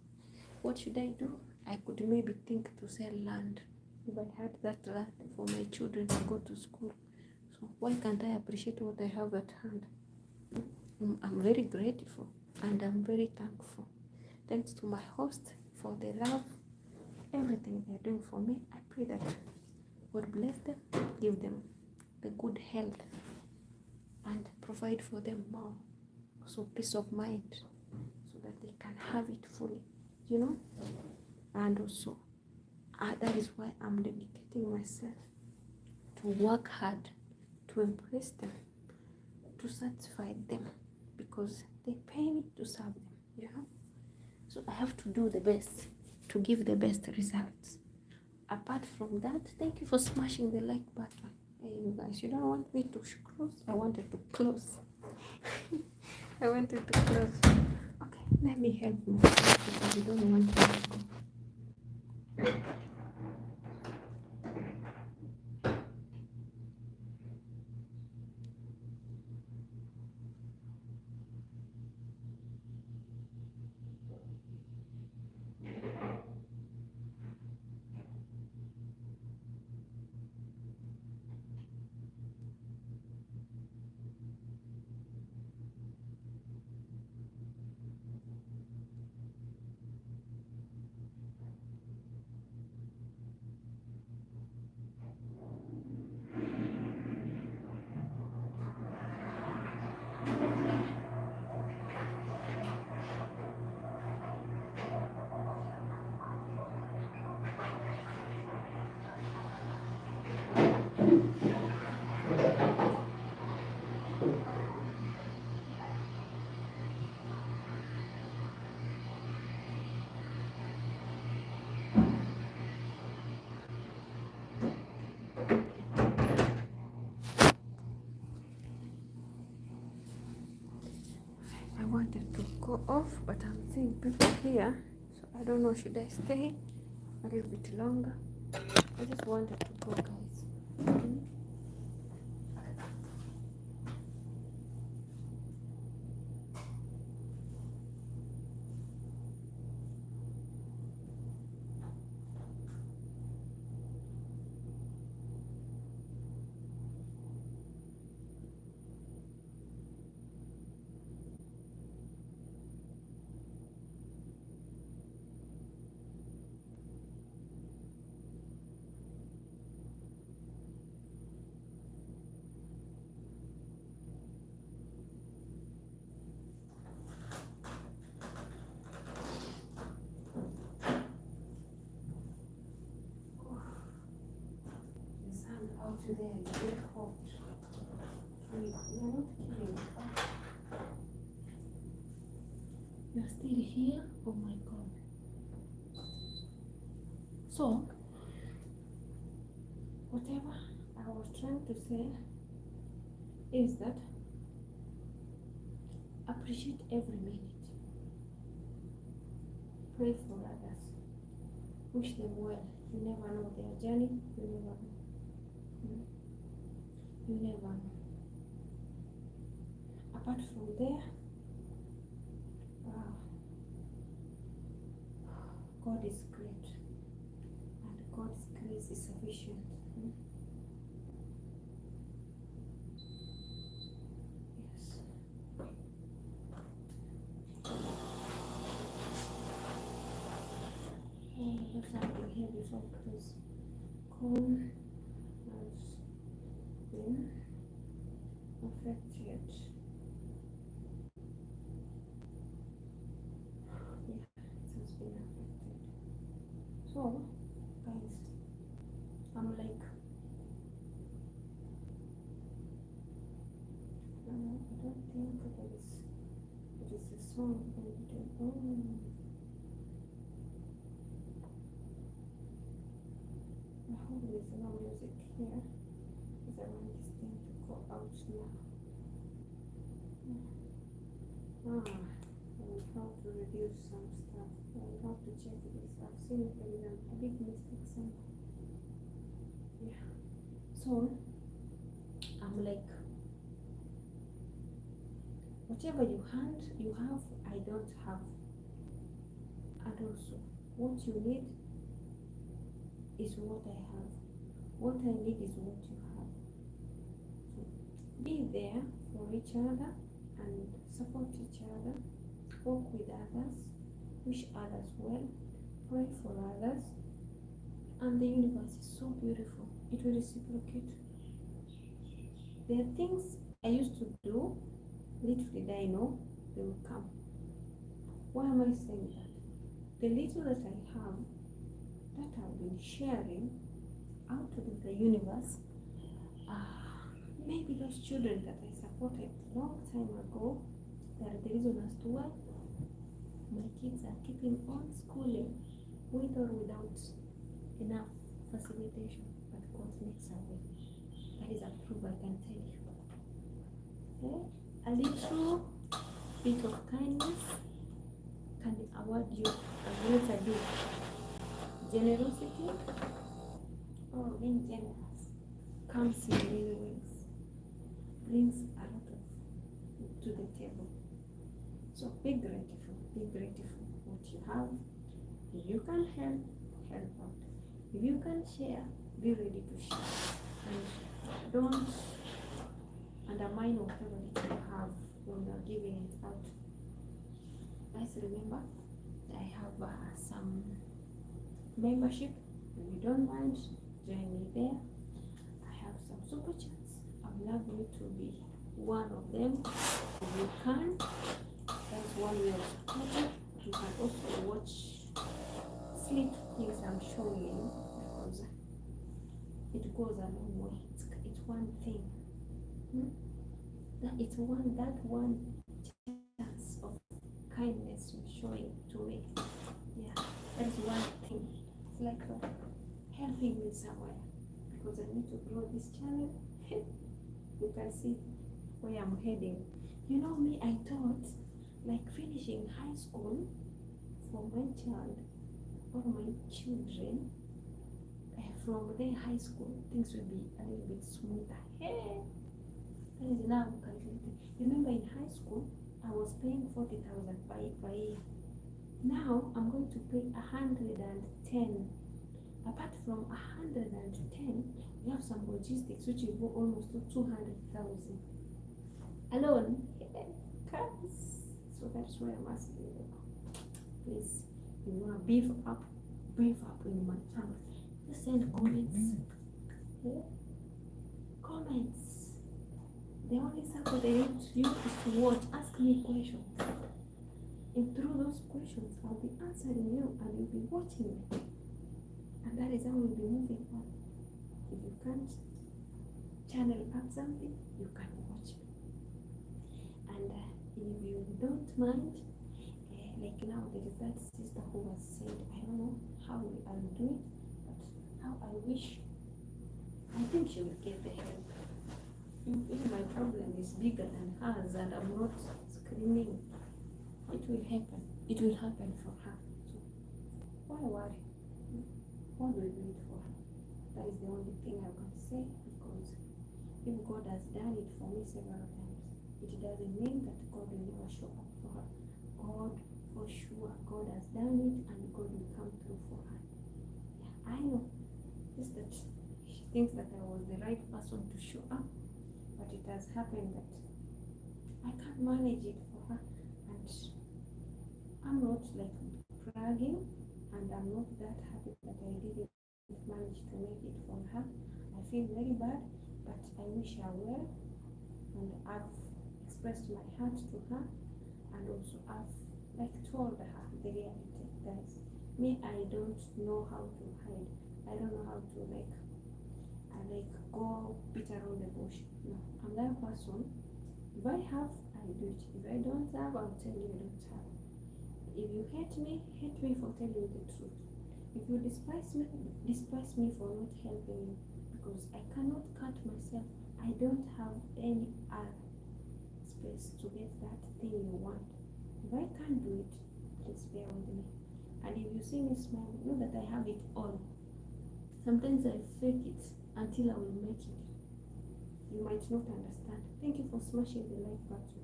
what should I do? I could maybe think to sell land if I had that land for my children to go to school. So why can't I appreciate what I have at hand? I'm very grateful and I'm very thankful. Thanks to my host for the love, everything they're doing for me. I pray that God bless them, give them the good health, and provide for them more, so peace of mind, so that they can have it fully, and also that is why I'm dedicating myself to work hard, to impress them, to satisfy them, because they pay me to serve them, you know. So I have to do the best to give the best results. Apart from that, thank you for smashing the like button. Hey, you guys, you don't want me to close? I wanted to close. I wanted to close. Okay, let me help myself because you don't want me to go. I wanted to go off, but I'm seeing people here, so I don't know, should I stay a little bit longer? I just wanted to go, guys. The sun out there is very hot. You're not kidding. You're still here? Oh my god. So, whatever I was trying to say is that appreciate every minute. Pray for others. Wish them well. You never know their journey. You never know. You never know. Apart from there, God is great, and God's grace is sufficient. Yes. Oh, there's something here before close. Corn has been affected. So, guys, I'm like, I don't think there is a song on the I hope there is no music here because I want this thing to go out now. I will have to reduce some stuff. I will have to check this. I've seen it there is a big mistake somewhere. Yeah. So I'm like, whatever you have, I don't have. And also, what you need is what I have. What I need is what you have. So be there for each other and support each other. Walk with others. Wish others well. Pray for others. And the universe is so beautiful. It will reciprocate. There are things I used to do. Little did I know they will come. Why am I saying that? The little that I have, that I've been sharing out of the universe, Maybe those children that I supported long time ago, they are the reason as to why my kids are keeping on schooling with or without enough facilitation. But God makes a way. That is a proof, I can tell you. Okay? A little bit of kindness can award you a greater gift. Generosity, or being generous, comes in many ways, brings a lot of to the table. So be grateful what you have. If you can help, help out. If you can share, be ready to share. And don't undermine whatever that you have when you're giving it out. Guys, remember, I have some membership. If you don't mind, join me there. I have some super chats. I'd love you to be one of them. If you can, that's one way of supporting. You can also watch sleep things I'm showing you, because it goes a long way. It's one thing. It's that one chance of kindness you're showing to me. Yeah, that's one thing. It's like helping me somewhere, because I need to grow this channel. You can see where I'm heading. You know me, I thought like finishing high school for my child or my children, from their high school, things will be a little bit smoother. Hey, that is now calculated. Remember, in high school, I was paying 40,000 per year. Now I'm going to pay 110. Apart from 110, we have some logistics which will go almost to 200,000 alone. So that's why I'm asking you, please, if you want to beef up in my channel, just send comments. Yeah? Comments. The only support I need you is to watch. Ask me questions. And through those questions, I'll be answering you and you'll be watching me. And that is how we'll be moving on. If you can't channel up something, you can watch me. And if you don't mind, like now there is that sister who has said, I don't know how I'll do it, but how I wish, I think she will get the help. If my problem is bigger than hers and I'm not screaming, it will happen. It will happen for her. So why worry? God will do it for her. That is the only thing I can say, because if God has done it for me several times, it doesn't mean that God will never show up for her. God, for sure, God has done it and God will come through for her. Yeah, I know. Just that she thinks that I was the right person to show up, but it has happened that I can't manage it for her. And I'm not like bragging, and I'm not that happy that I didn't manage to make it for her. I feel very bad, but I wish her well, and I've expressed my heart to her, and also I've like told her the reality. Guys, me, I don't know how to hide. I don't know how to go beat around the bush. No, I'm that person. If I have, I do it. If I don't have, I'll tell you I don't have. If you hate me for telling you the truth. If you despise me for not helping you, because I cannot cut myself. I don't have any other space to get that thing you want. If I can't do it, please bear with me. And if you see me smile, know that I have it all. Sometimes I fake it until I will make it. You might not understand. Thank you for smashing the like button.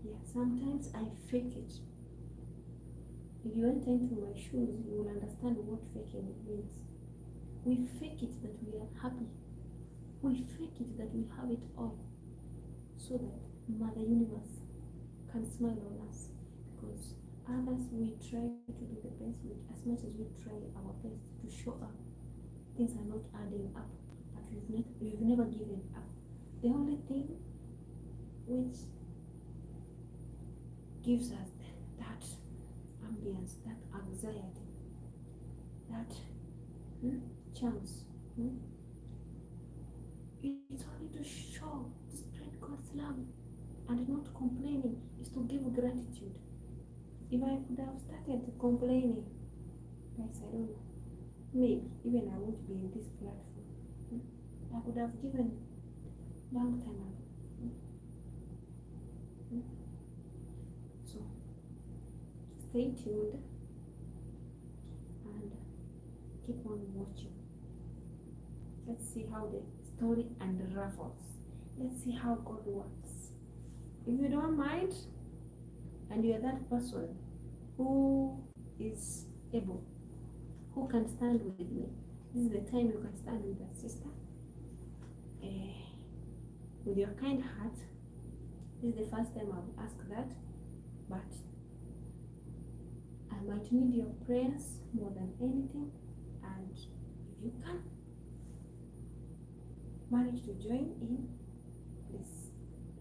Yeah, sometimes I fake it. If you enter into my shoes, you will understand what faking means. We fake it that we are happy. We fake it that we have it all, so that Mother Universe can smile on us. Because others, we try to do the best with, as much as we try our best to show up, things are not adding up, but we've never given up. The only thing which gives us that ambience, that anxiety, that chance, It's only to show, to spread God's love, and not complaining is to give gratitude. If I could have started complaining, guys, I don't know. Maybe even I won't be in this platform. I could have given long time ago. So stay tuned and keep on watching. Let's see how the story unravels. Let's see how God works. If you don't mind, and you're that person who is able, who can stand with me, this is the time you can stand with that sister. With your kind heart. This is the first time I've asked that, but I might need your prayers more than anything. And if you can manage to join in, please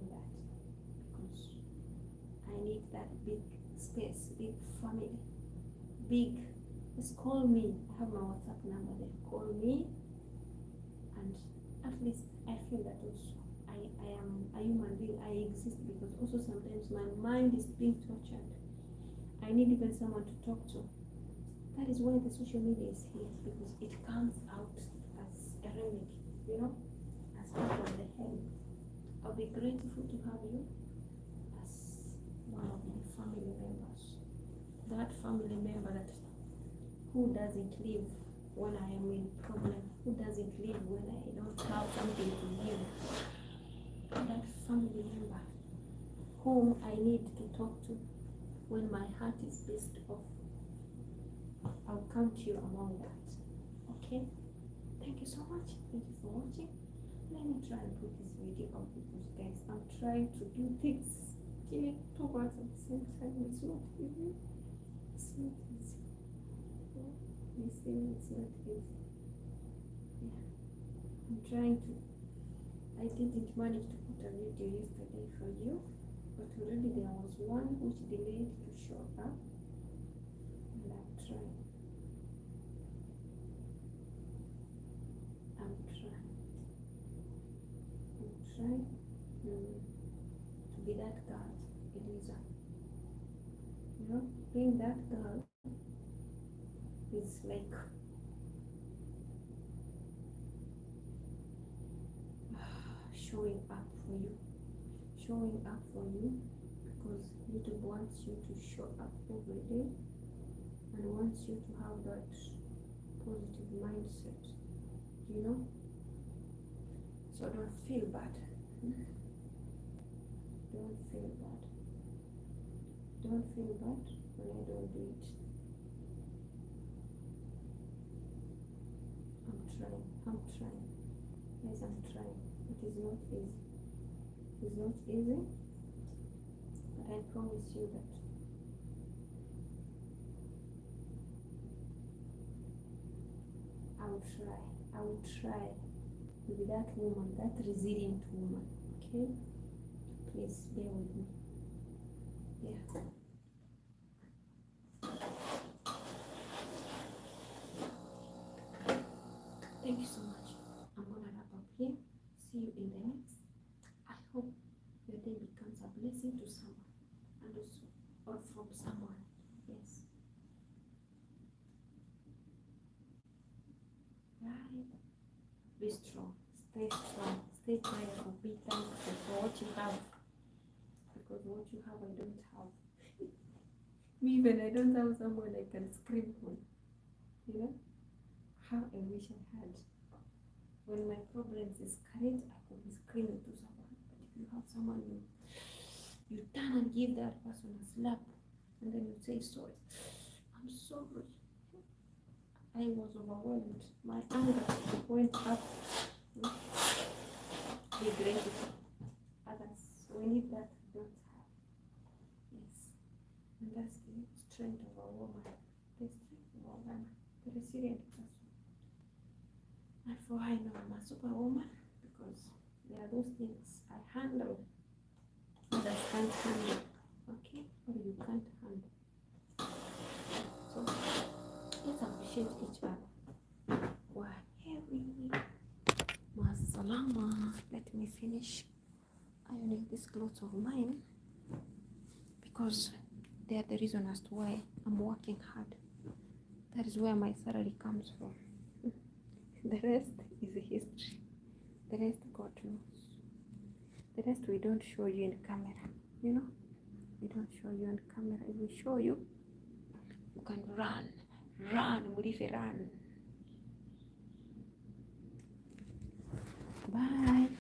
do that, because I need that big space, big family, big. Just call me. I have my WhatsApp number there. Call me, and at least I feel that also I am a human being. I exist, because also sometimes my mind is being tortured. I need even someone to talk to. That is why the social media is here, because it comes out as a remedy, as part of the help. I'll be grateful to have you as one of my family members. That family member who doesn't live when I am in problem, who doesn't live when I don't have something to give. That family member whom I need to talk to when my heart is pissed off. I'll count you among that. Okay? Thank you so much. Thank you for watching. Let me try and put this video up, because guys, I'm trying to do things, killing two birds at the same time. It's not easy. It's not easy. You see, it's not easy. Yeah. I'm trying to. I didn't manage to put a video yesterday for you, but already there was one which delayed to show up, and I'm trying. To be that girl, Eliza. Being that girl is like showing up for you, because YouTube wants you to show up every day and wants you to have that positive mindset, so don't feel bad. Don't feel bad. Don't feel bad when I don't do it. I'm trying. Yes, I'm trying. It is not easy. It's not easy, but I promise you that I will try to be that woman, that resilient woman. Okay? Please bear with me. Yeah. Thank you so much. I'm gonna wrap up here. See you in the next. I hope your day becomes a blessing to someone, and also, or from someone. Yes. Right. Be strong. Stay strong. Stay prayerful. Be thankful for what you have, because what you have, I don't have. Me, even I don't have someone I can scream on. How I wish I had. When my problems is current, I could be screaming to someone. But if you have someone, you turn and give that person a slap, and then you say sorry. I'm sorry. I was overwhelmed. My anger went up. Be grateful. Others, we need that. Don't have. Yes. And that's the strength of a woman. The strength of a woman. The resilient person. And for I know I'm a superwoman, because there are those things I handle, others can't handle. Okay? Or you can't handle. So let's appreciate each other. Waheri. Masalama. me finish ironing these clothes of mine, because they are the reason as to why I'm working hard. That is where my salary comes from. The rest is history. The rest God knows. The rest we don't show you in camera. You know, we don't show you in camera. If we show you, you can run, Mulife, run. Bye.